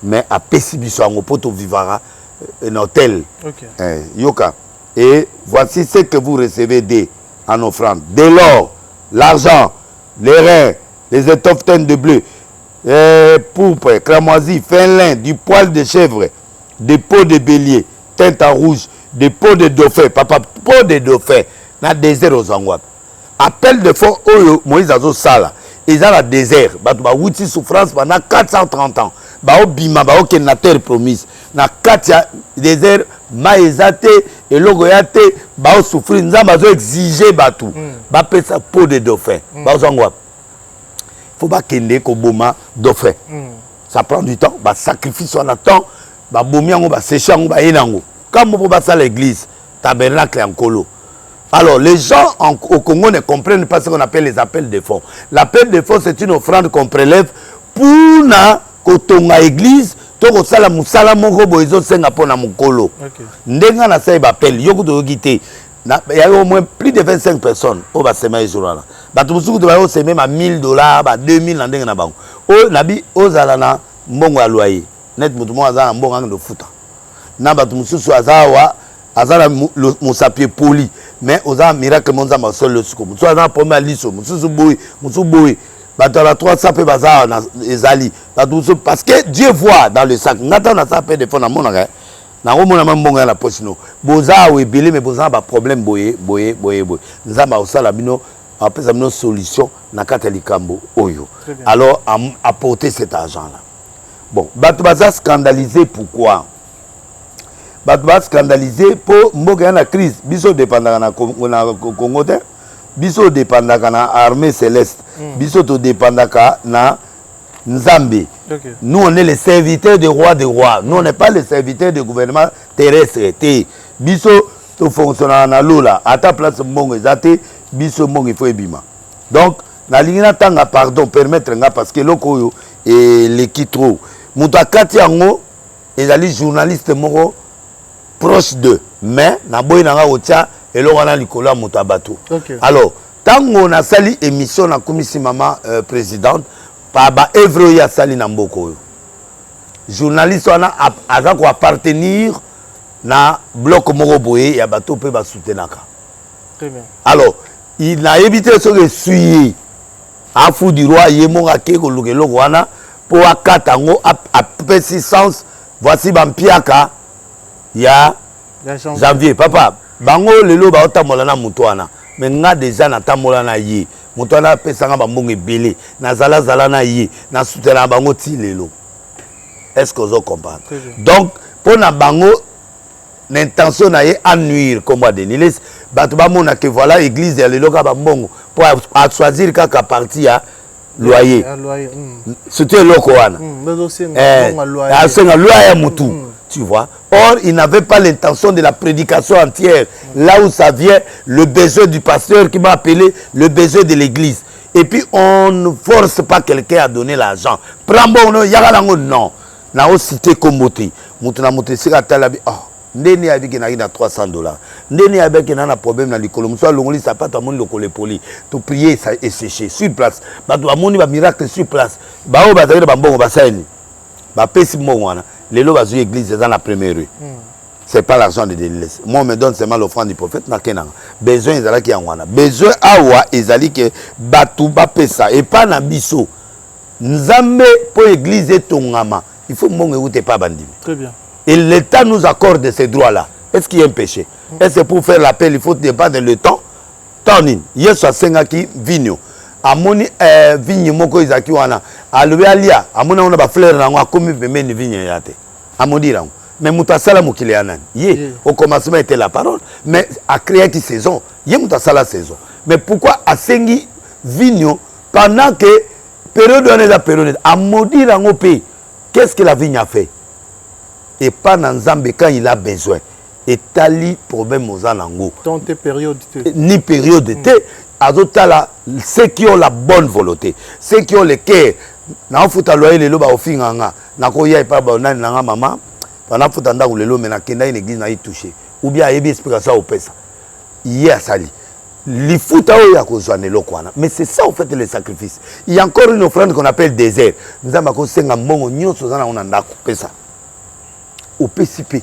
Mais à Pessibiso en poto vivara un hôtel. Yoka. Et voici ce que vous recevez en offrande. De l'or, l'argent, les reins, les étoffes teintes de bleu, pourpre, cramoisi, fin lin, du poil de chèvre, des peaux de bélier, teinte en rouge, des peaux de dauphin, papa, peaux de dauphin, na désert aux angouates. Appel de fond, Moïse Azo Sala. Ils ont le désert. Ils ont souffrance pendant 430 ans. Ils ont bima, ils ont une terre promise. Dans 4 désert, maïzate et logoyate, ils ont souffert. Ils ont exigé tout. Ils ont fait ça peau de dauphin. Il ne faut pas qu'il y ait un dauphin. Ça prend du temps. Ils sacrifient sur le temps. Ils séchent. Quand on va à l'église, tabernacle en colo. Alors, les gens au Congo ne comprennent pas ce qu'on appelle les appels de fonds. L'appel de fonds, c'est une offrande qu'on prélève pour na kotonga église, to sala musala moko boizo senga pona mukolo. Ndenga na sai appel, yoko to gité. Il y a au moins plus de 25 personnes au basema ezolana. Batu musuku to ba sema ma $1000, ba 2000 na ndenga na bango. O nabi ozala na mbongo ya loyer. Net mutu mo azala mbongo ngando futa. Na batu mususu azawa azala musapier poli. Mais aux gens miracle monza ma seul le scoop. Soit dans premier liso, mususu boui. Batala 300 pe bazar na ezali. Parce que Dieu voit dans le sac. Ngata na ça pe de fond na monaka. Na romona mbonga la poche no. Boza ou ebele mais boza ba problème boye. Nzamba osala bino apesa bino solution na kata likambo oyo. Alors apporter cet argent là. Bon, batu baza scandalisé pourquoi? Batba scandalisé pour mboka na crise biso dépendaka na Congo te biso dépendaka na armée céleste biso to dépendaka na Nzambe. Nous on est les serviteurs des rois nous on n'est pas les serviteurs du gouvernement terrestre te biso to fonctionner na lola à ta place mbongo ezate biso mbongo il faut ebima. Donc na lingina tanga pardon permettre nga parce que lokoyo et l'équitro muta kati yango ezali journaliste moko proche d'eux, mais na boy nanga otia eloko na likolo moto abato. Alors, tango na sali émission na komisi mama présidente pa ba evre ya sali na mboko. Journaliste wana aza ko appartenir na bloc moko boye ya bato pe ba soutenaka. Très bien. Alors, il a évité ce que suyer a fou du roi yemonga ke ko lukelo wana po akatango a persistance voici bampiaka ya janvier papa bango lelo ba otamola na mutoana mais nga déjà na tamola na yi mutoana pesanga bambongo ebele na zala na yi na soutena bango ti lelo. Est-ce que vous comprenez? Donc pour na bango l'intention na ye nuire comme a Denilis batu ba mona que voilà église ya lelo ka bambongo pour choisir kaka parti à loyer. C'était loko wana. Mais aussi loyer mutu. Tu vois. Or, il n'avait pas l'intention de la prédication entière. Là où ça vient, le besoin du pasteur qui m'a appelé, le besoin de l'église. Et puis on ne force pas quelqu'un à donner l'argent. Prends bon, non, non. Na o cité comme moti. Mutuna moti sika talabi. Oh, ndeni avec na $300. Ndeni avec na problème na likolo. Muso longoli sapato amoni lokole poli. To prier ça et sécher sur place. Ba to amoni ba miracle sur place. Ba o ba zaire ba mbongo ba saini. Ba pesi mbongo wana. Lelo ba zu église dans la première rue. C'est pas l'argent de l'église. Moi, on me donne seulement l'offrande du prophète. Besoin, ils allaient qui en wana. Besoin, awa, ils allaient que batou, bapesa. Et pas nabiso. Nzambe pour l'église et ton ama. Il faut que pas bandi. Très bien. Et l'État nous accorde ces droits-là. Est-ce qu'il y a un péché? Est-ce que pour faire l'appel, il faut dépendre le temps? Tonin. Yes, à Sengaki, Vigno. Amoni, Vigno, Moko, Izaki, wana. Alwe alia. Amona, on a ba fleur, on a commis, mais ni Vigno yate. Amodi, là. Mais Moutasala Moukilianan, au commencement était la parole, mais à créer une saison, Moutasala saison. Mais pourquoi à Sengi Vigno, pendant que période on est la période, à maudire en pays, qu'est-ce que la vigne a fait? Et pas dans Zambé quand il a besoin. Et tali problème aux anango. Tant de période. Ni période d'été, azotala ceux qui ont la bonne volonté, ceux qui ont le cœur. Na futa loyer le loba ofinganga, na ko ya pa ba nanga maman. Pendant que tu as une église qui touché, ou bien il y a une explication au pesa. Il y a sali. Les fouta ou mais c'est ça en fait le sacrifice. Il y a encore une offrande qu'on appelle désert. Nous avons encore 5 mongo nyo sozana on a pesa. Au PCP.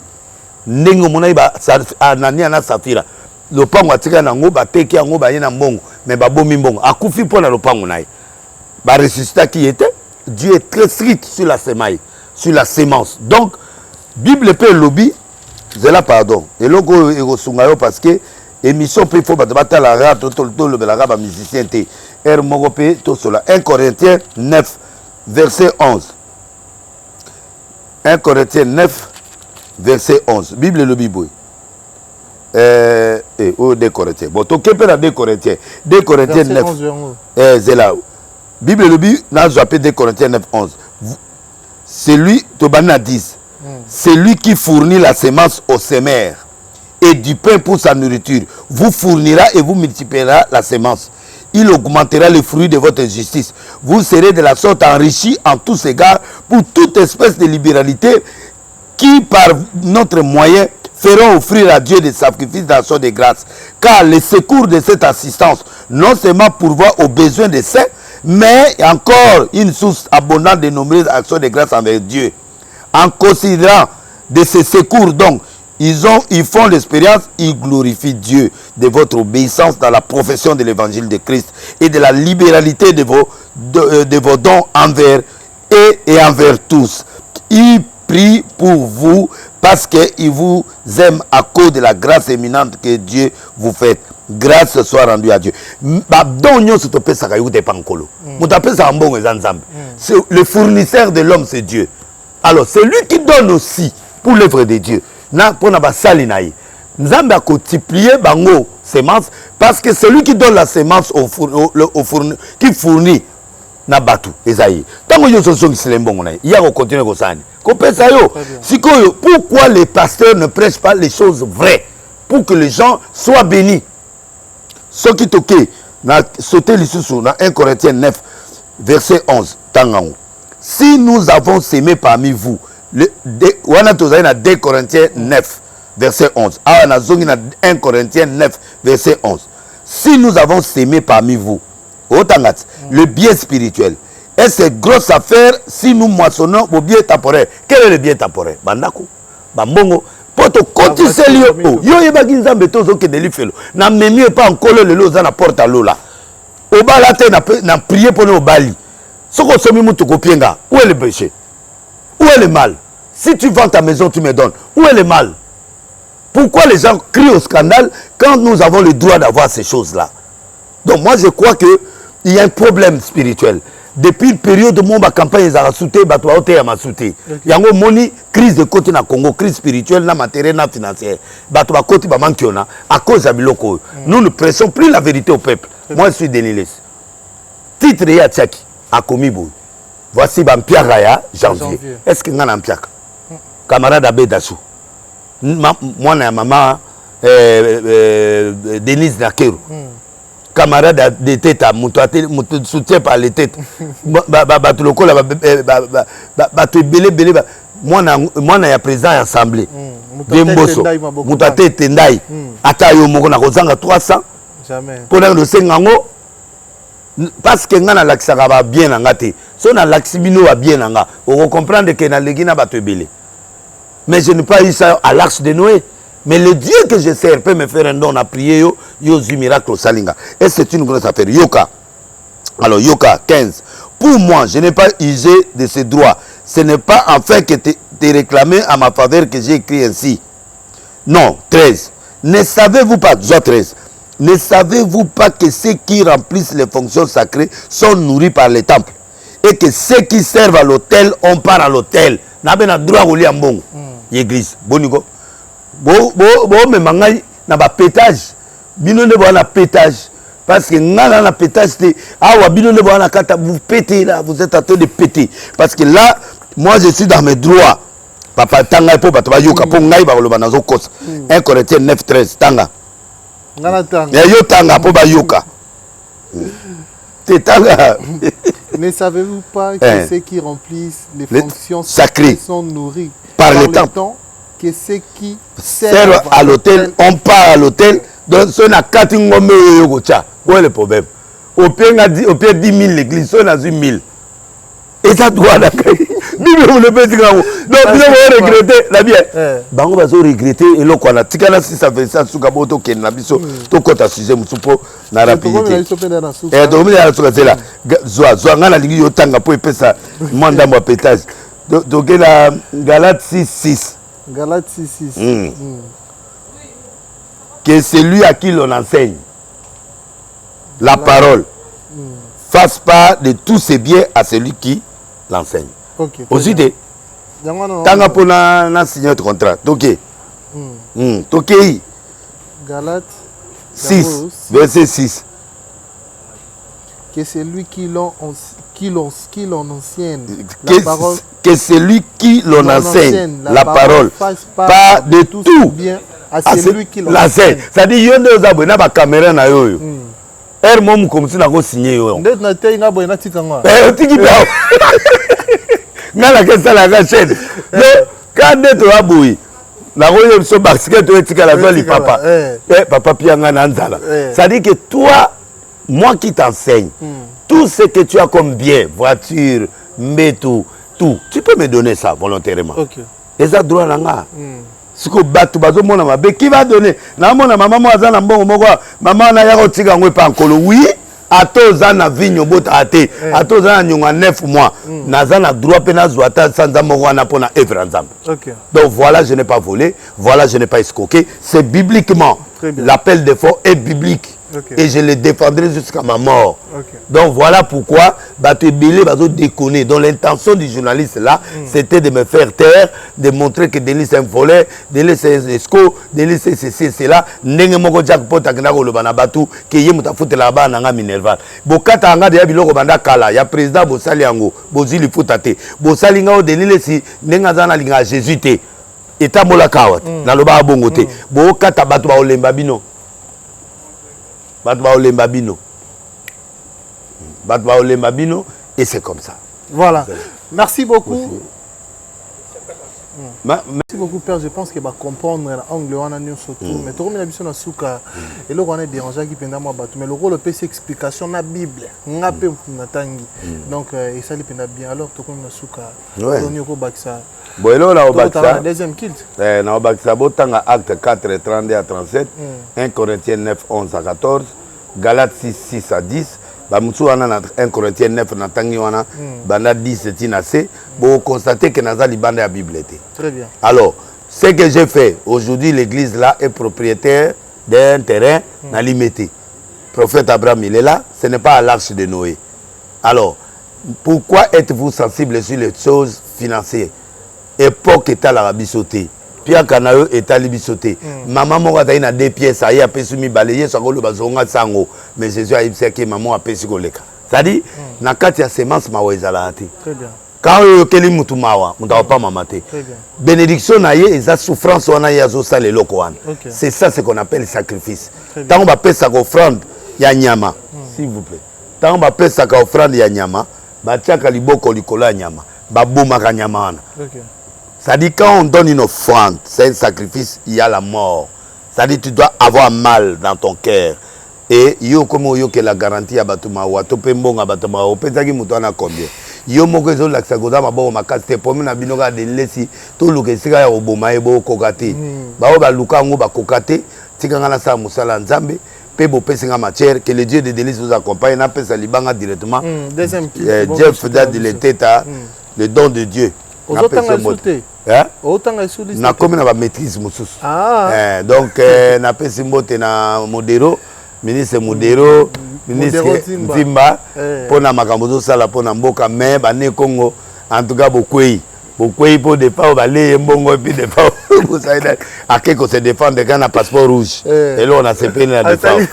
Nengo mona ba anani ana safira. Le pango atika na ngo ba teki ngo ba yena mbongo, mais ba bomi mbongo. Akufi pona le pango naï. Ba ressuscita qui était, Dieu est très strict sur la semaille, sur la sémence. Donc Bible peut lobby, c'est là pardon. Et logo est parce que émission peut faut battre la rap, tout le rap musicien t. R Mogopé tout cela. 1 Corinthiens 9 verset 11. 1 Corinthiens 9 verset 11. Bible lobby boy. Oh 2 Corinthiens. Bon, tu peux la 2 Corinthiens. 2 Corinthiens 9. C'est là. Bible lobby, là je appelle 2 Corinthiens 9 11. C'est lui Tobana 10. C'est lui qui fournit la semence au semeur et du pain pour sa nourriture. Vous fournira et vous multipliera la semence. Il augmentera les fruits de votre justice. Vous serez de la sorte enrichis en tous égards pour toute espèce de libéralité qui, par notre moyen, feront offrir à Dieu des sacrifices d'action de grâce. Car le secours de cette assistance, non seulement pourvoit aux besoins des saints, mais encore une source abondante de nombreuses actions de grâce envers Dieu. En considérant de ces secours, donc, ils font l'expérience, ils glorifient Dieu de votre obéissance dans la profession de l'évangile de Christ et de la libéralité de vos dons envers et envers tous. Ils prient pour vous parce qu'ils vous aiment à cause de la grâce éminente que Dieu vous fait. Grâce soit rendue à Dieu. Le fournisseur de l'homme, c'est Dieu. Alors, c'est lui qui donne aussi pour l'œuvre de Dieu. Pour nous avons multiplié bango semence parce que c'est lui qui donne la semence qui fournit na batu esaïe. Tant que nous sommes sur les bons, il y a continuer comme ça. Pourquoi les pasteurs ne prêchent pas les choses vraies pour que les gens soient bénis? Ce qui toqué, sauté les sous dans 1 Corinthiens 9 verset 11. Si nous avons sémé parmi vous, 2 Corinthiens 9, verset 11. 1 Corinthiens 9, verset 11. Si nous avons sémé parmi vous, le bien spirituel, et c'est grosse affaire si nous moissonnons au bien temporaire. Quel est le bien temporaire? Bandako, Bambongo, Poto Koti Selio, Yo Yebaginza Betozo que Delifelo, n'a même pas encore le lot dans la porte à l'eau là. Au balate n'a prié pour nous au Bali. Ce qu'on se met où est le péché? Où est le mal? Si tu vends ta maison, tu me donnes. Où est le mal? Pourquoi les gens crient au scandale quand nous avons le droit d'avoir ces choses-là? Donc moi je crois qu'il y a un problème spirituel. Depuis une période où ma campagne est à souté, il y a une crise de côté na Congo, crise spirituelle, matérielle, financière. À cause de Biloko. Nous ne pressons plus la vérité au peuple. Moi je suis Denilis. Titre ya Tchaki. À Komibou. Voici Bampia Raya, janvier. Est-ce que nous avons un piak? Camarade Abé Dassou. Moi, ma maman, Denise Nakeru. camarade de tête, mon soutien par les têtes. Bato lokola bato belé moi na ya président à l'assemblée. Demboso. Mutate tendai. Ata yo moko na kozanga 300. Jamais. Pour le sengango parce que ngana laksaka ba bien nanga te. So na laksibino ba bien nanga. On comprendre que na legina bato belé. Mais je n'ai pas eu ça à l'arche de Noé. Mais le Dieu que je sers peut me faire un don à prier, yo du miracle au Salinga. Et c'est une grosse affaire. Yoka. Alors, Yoka, 15. Pour moi, je n'ai pas usé de ces droits. Ce n'est pas enfin que te réclamer à ma faveur que j'ai écrit ainsi. Non, 13. Ne savez-vous pas, 13. Ne savez-vous pas que ceux qui remplissent les fonctions sacrées sont nourris par les temples et que ceux qui servent à l'autel, on part à l'autel. N'a pas droit au lit en bon. L'église. Bonigo. Mais mangai na ba pétage bino ne na pétage parce que ngala na pétage c'est ah bino ne na kata vous pétez là, vous êtes en train de péter parce que là moi je suis dans mes droits papa tanga po bato ba yoka po ngai ba loba nazo kosa 1 Corinthiens 9:13 tanga ngala tanga ya yo tanga po ba yoka te tanga. Ne savez-vous pas que ceux qui remplissent les fonctions sacrées sont nourris par le temps que ceux qui servent à l'hôtel, on part à l'hôtel, donc ce n'a qu'à dire où est le problème? Au pire 10 000 l'église, ce n'a 8 000. Et ça doit la vous le petit grand. Donc vous avez regretté, la bien. Bango va se regretter et l'eau qu'on a. Tikana si ça fait ça, Sugaboto qui est nabiso, tout quand à sujet, Moussoupo, n'a rapidité. Et donc il y a là. Zoa, ngana ligi yotanga pour épaisser ça. Manda moi pétage. Donc la Galate 6:6. Galates 6:6. Que celui à qui l'on enseigne la parole fasse part de tous ses biens à celui qui l'enseigne. Okay, aussi de tanga pour na signer notre contrat. Ok. Ok. Galates 6 verset 6. Que celui qui l'on enseigne la parole, que celui qui l'on enseigne la parole pas de tout bien à celui qui l'enseigne. C'est-à-dire yonde ozaboy na ba caméra na yo. Er mom comme si na go signer yo. Ndet na te nga boy na tikanga. Tiki ba. Ngala ke sala ga chaîne. Donc quand ndet ozaboy na go yo so basket to etika la zoli papa. Papa pianga na nzala. C'est-à-dire que toi moi qui t'enseigne, tout ce que tu as comme bien, voiture, métaux, tout, tu peux me donner ça volontairement. Ok. Et ça droit là. Ce que batu bazo mona mabe qui va donner? Na mona maman moi za na mbongo moko maman na yako tika ngwe pa nkolo. Oui, atoza na vigno bota ate, atoza na nyonga 9 mois. Naza na droit pe na zwata sanza moko na pona evre nzambe. Ok. Donc voilà, je n'ai pas volé, voilà, je n'ai pas escroqué, c'est bibliquement. L'appel de fort est biblique. Okay. Et je le défendrai jusqu'à ma mort. Okay. Donc voilà pourquoi Bato Ebele Bazo déconner. Donc l'intention du journaliste là, c'était de me faire taire, de montrer que Denis c'est un volet, Denis c'est un escroc, Denis c'est ceci, c'est là. Nenge moko jackpot akinako lobana batu, que yé muta foute là-bas nanga minerval. Bokata anga de yabiloko banda kala, ya président Bosali ango, Bozili futate. Bosali ngao Denis si nenga zana linga jésuité. Eta mola kawat, na loba abongote. Bokata batu ba olemba bino. Batba Olembabino. Batba Olembabino, et c'est comme ça. Voilà. Merci beaucoup. Merci beaucoup, Père. Je pense qu'il va comprendre l'angle on a surtout. Mais tout le monde a souka. Et là, on est dérangé qui pendant moi battu. Mais le rôle de PC explication na Bible. Ngapé natangi. Donc et ça lui pendant bien. Alors tout le monde a souka. On y a baksa. Bon, là, on a baksa. Deuxième kilt. On a baksa. Botanga acte 4 32 à 37. 1 Corinthiens 9 11 à 14. Galates 6 6 à 10. Bamutsu wana 1 Corinthiens 9 natangi wana banda 10 tinase. Vous constatez que naza libanda ya Bible était. Très bien. Alors, ce que j'ai fait aujourd'hui, l'église là est propriétaire d'un terrain dans l'Imété. Prophète Abraham, il est là, ce n'est pas à l'arche de Noé. Alors, pourquoi êtes-vous sensible sur les choses financières? Époque est à l'Arabie sautée. Pierre Canayo est à l'Arabie sautée. Maman m'a dit 2 pièces, aïe a pésu mi balayé, ça le bazonga sango. Mais Jésus a dit que maman a pésu koleka. C'est-à-dire, na kati ya semence ma wezala ate. Très bien. Quand on keli mutu mawa, on t'a pas mamate. Bénédiction na ye, eza souffrance wana ya zo sale loko wana. C'est ça ce qu'on appelle sacrifice. Tant on va payer sa offrande, ya nyama s'il vous plaît tant ba pesa ka offrande ya nyama ba tiaka liboko likolo ya nyama ba bomaka nyama wana ça dit quand on donne une offrande c'est un sacrifice il y a la mort ça dit tu dois avoir mal dans ton cœur et yo comme yo que la garantie ya batuma wa to pembonga batuma o petaki muto na combien yo moko ezo lakisa goza maboko makasi te pomi na binoka de lesi to luka esika ya oboma ebo kokate ba ba luka ngo ba kokate tikanga na sa musala nzambe pe bo pesinga matière que le Dieu de délices vous accompagne na pesa libanga directement deuxième Jeff da de l'état le don de Dieu na pesa moté hein otanga sous na comme na ba maîtrise mususu donc na pesa mbote na modero ministre modero ministre Nzimba pona makambo zo sala pona mboka mais bane Congo en tout cas bokwei pour défendre balé mbongo et puis défendre vous savez à quelque se défendre quand on a passeport rouge et là on a CP la défense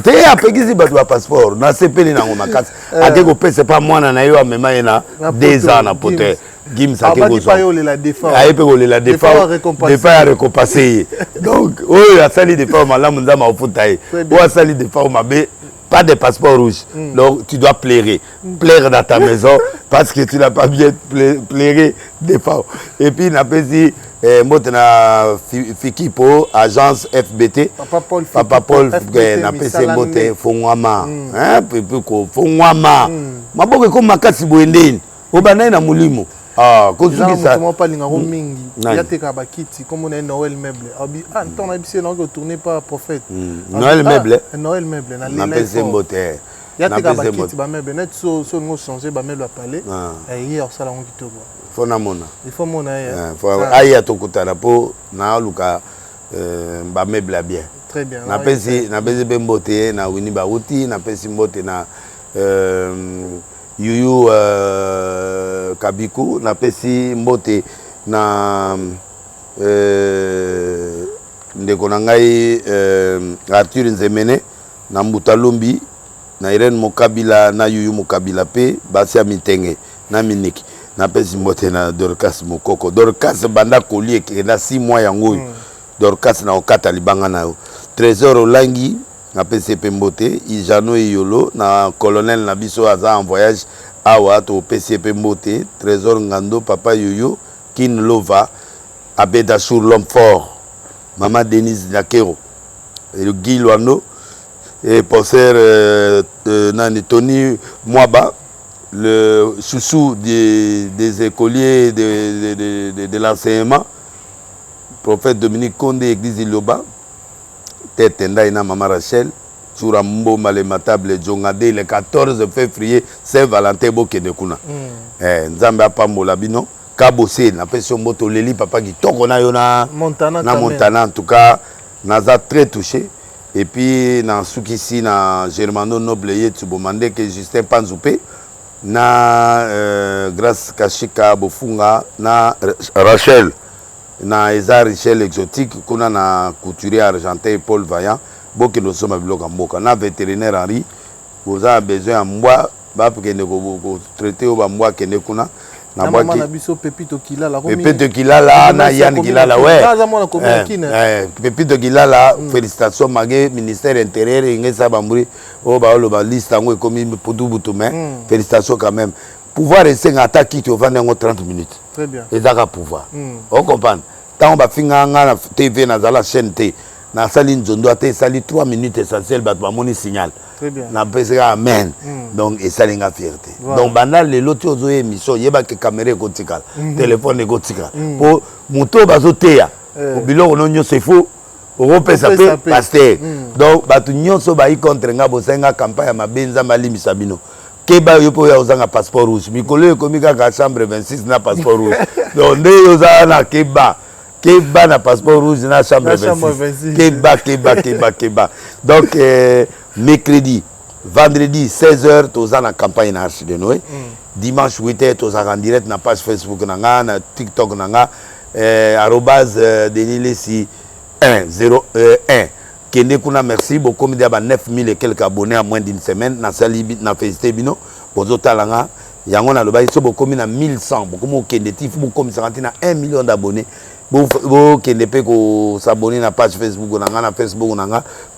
t'es après qui c'est pas passeport na CP na ngoma kasa à quelque peu c'est pas moi na yo même na 2 ans na pote Gim ça que vous la défense a épé la défense à récompenser donc oh la salle défense malamu nzama ofutai ou salle défense mabe pas de passeport rouge. Donc tu dois plaire dans ta maison parce que tu n'as pas bien plairé des fois. Et puis on appelle dit motena Fikipo agence FBT. Papa Paul na PC moté fongwama. Hein pepe ko fongwama. Maboko ko makasi boendeni. Obana na mulimo. Ah, quand tu dis ça, pas linga mingi. Il y a des kabakiti comme on a Noël meuble. Ah, ton habitué non que tourné par prophète. Noël meuble. Noël meuble. Na pese mbote. Il y a des kabakiti ba meuble net so ngo changer ba meuble à parler. Et hier ça la on kitoko. Faut na mona. Il faut mona ya. Faut aya to kutana po na luka ba meuble bien. Très bien. Na pese be mbote na wini ba uti na pese mbote na Yuyu Kabiku na pesi mbote na ndeko na ngai Arthur Nzemene na Mbutalumbi na Irene Mokabila na Yuyu Mokabila pe Basia Mitenge na Miniki na pesi mbote na Dorcas Mokoko Dorcas banda kolie ke na 6 mois yango Dorcas na okata libanga na Trésor Olangi na PCP Mbote, Ijano Yolo, na colonel Nabiso Aza en voyage awa to PCP Mbote, Trésor Ngando, Papa Yoyo, Kin Lova, Abeda sur l'homme fort, Maman Denise Nakero, et le Guy Loano, et professeur Tony Mwaba, le chouchou des écoliers de l'enseignement, prophète Dominique Konde, Église Iloba, Tenda ina Maman Rachel, Churambo Malematable Djongade le 14 février Saint-Valentin Bokenekuna. Nzambe apambola bino kabose na peso moto leli papa qui toko na yona Montana en tout cas naza très touché et puis na sukisi na Germano Noble yetu bomande que Justin Panzoupe na grâce Kashika Bofunga na Rachel na eza Richel exotique kuna na couturier argentin Paul Vaillant boki no soma biloka mboka na vétérinaire Henri vous avez besoin mbwa ba pekene ko traiter ba mbwa kene kuna na mbwa ki na biso Pepito Kilala Pepito Kilala na Yann Kilala ouais Pepito Kilala félicitations magé ministère intérieur ingesa bamburi o ba lo ba liste ngo ekomi putu butu mais félicitations quand même pouvoir rester en attaque qui te vend en 30 minutes. Très bien. Et ça va pouvoir. On comprend. Tant on va finir na TV na la chaîne T na saline zondo ate sali 3 minutes essentielles bat ba moni signal. Très bien. Na pesa amen. Donc et ça linga fierté. Donc banda le loto zo émission yeba ke caméra ko tikala. Téléphone ko tikala. Pour moto bazoteya. Au biloko no nyo c'est faux. Au pesa pe pasteur. Donc batu nyonso ba i contre nga bosenga campagne ma benza mali misabino. Keba yopo ya ozanga passeport rouge mikolo ekomika ka chambre 26 na passeport rouge donc nde ozanga na keba na passeport rouge na chambre 26 keba donc mercredi vendredi 16h tozanga na campagne na Arche de Noé dimanche 8h tozanga en direct na page Facebook na nga na TikTok na nga @denilesi 101 Kende kuna merci beaucoup mais d'abord 9000 et quelques abonnés en moins d'une semaine na sali na félicité bino bozo talanga yango na loba so beaucoup na 1100 beaucoup mo kende tif beaucoup comme 1 million d'abonnés Bo kende pe ko s'abonner na page Facebook na Facebook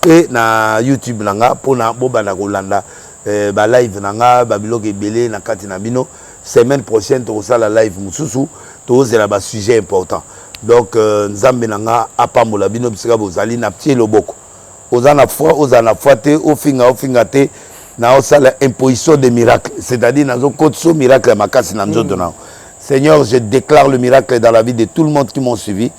et na YouTube nanga pona bobanda kolanda ba live nanga ba biloko ebele na kati na bino. Semaine prochaine to sala live mususu to zela ba sujet important. Donc nzambe nanga apambola bino bisika bozali na pied loboko. Ozana foi te ofinga te na osala imposition de miracle, c'est-à-dire nazo kotso miracle makasi na nzoto na. Seigneur, je déclare le miracle dans la vie de tout le monde qui m'ont suivi.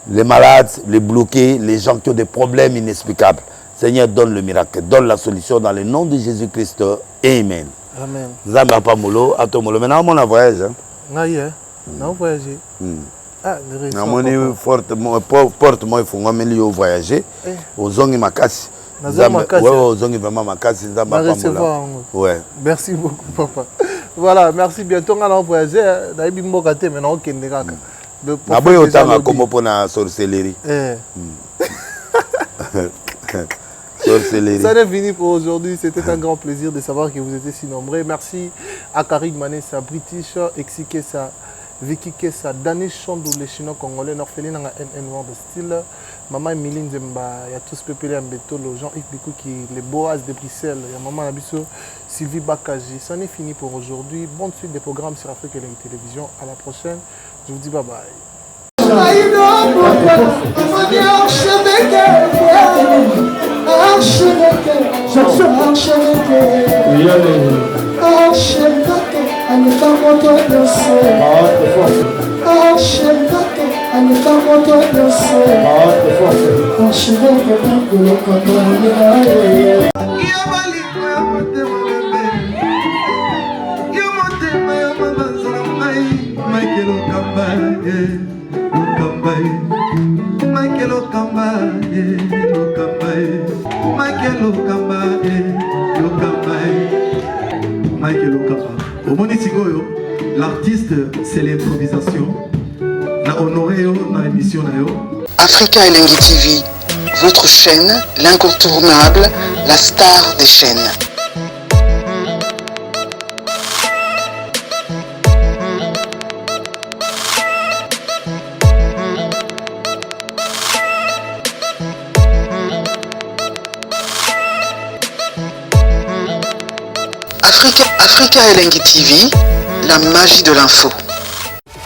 Les malades, les bloqués, les gens qui ont des problèmes inexplicables. Seigneur, donne le miracle, donne la solution dans le nom de Jésus-Christ. Amen. Amen. Zamba pa molo, ato molo. Maintenant, on a voyagé. On a voyagé. Ah, on porte moi il faut moi voyager. Aux ongi makasi. Aux ongi vraiment makasi. Zamba pa molo. Ouais. Merci beaucoup, papa. Voilà, merci. Bientôt, on va voyager. On a bien bogaté, mais on a na boy autant comme pour la sorcellerie. Sorcellerie. Ça n'est fini pour aujourd'hui. C'était un grand plaisir de savoir que vous étiez si nombreux. Merci à Karim Manessa, British, Exikessa, Vicky Kessa, Danish Chandou, les Chinois congolais, Norphéline, NN Noir de style, Maman Emiline Zemba, il y a tous Pépélé Ambetolo, Jean-Yves Bikou qui les Boaz de Bruxelles, il y a Maman Nabiso, Sylvie Bakaji. Ça n'est fini pour aujourd'hui. Bonne suite des programmes sur Afrique et la télévision. À la prochaine. Je vous dis bye bye. L'artiste, c'est l'improvisation. Na honoré na émission na yo. Africa Elengi TV, votre chaîne, l'incontournable, la star des chaînes. Africa Elengi TV, la magie de l'info.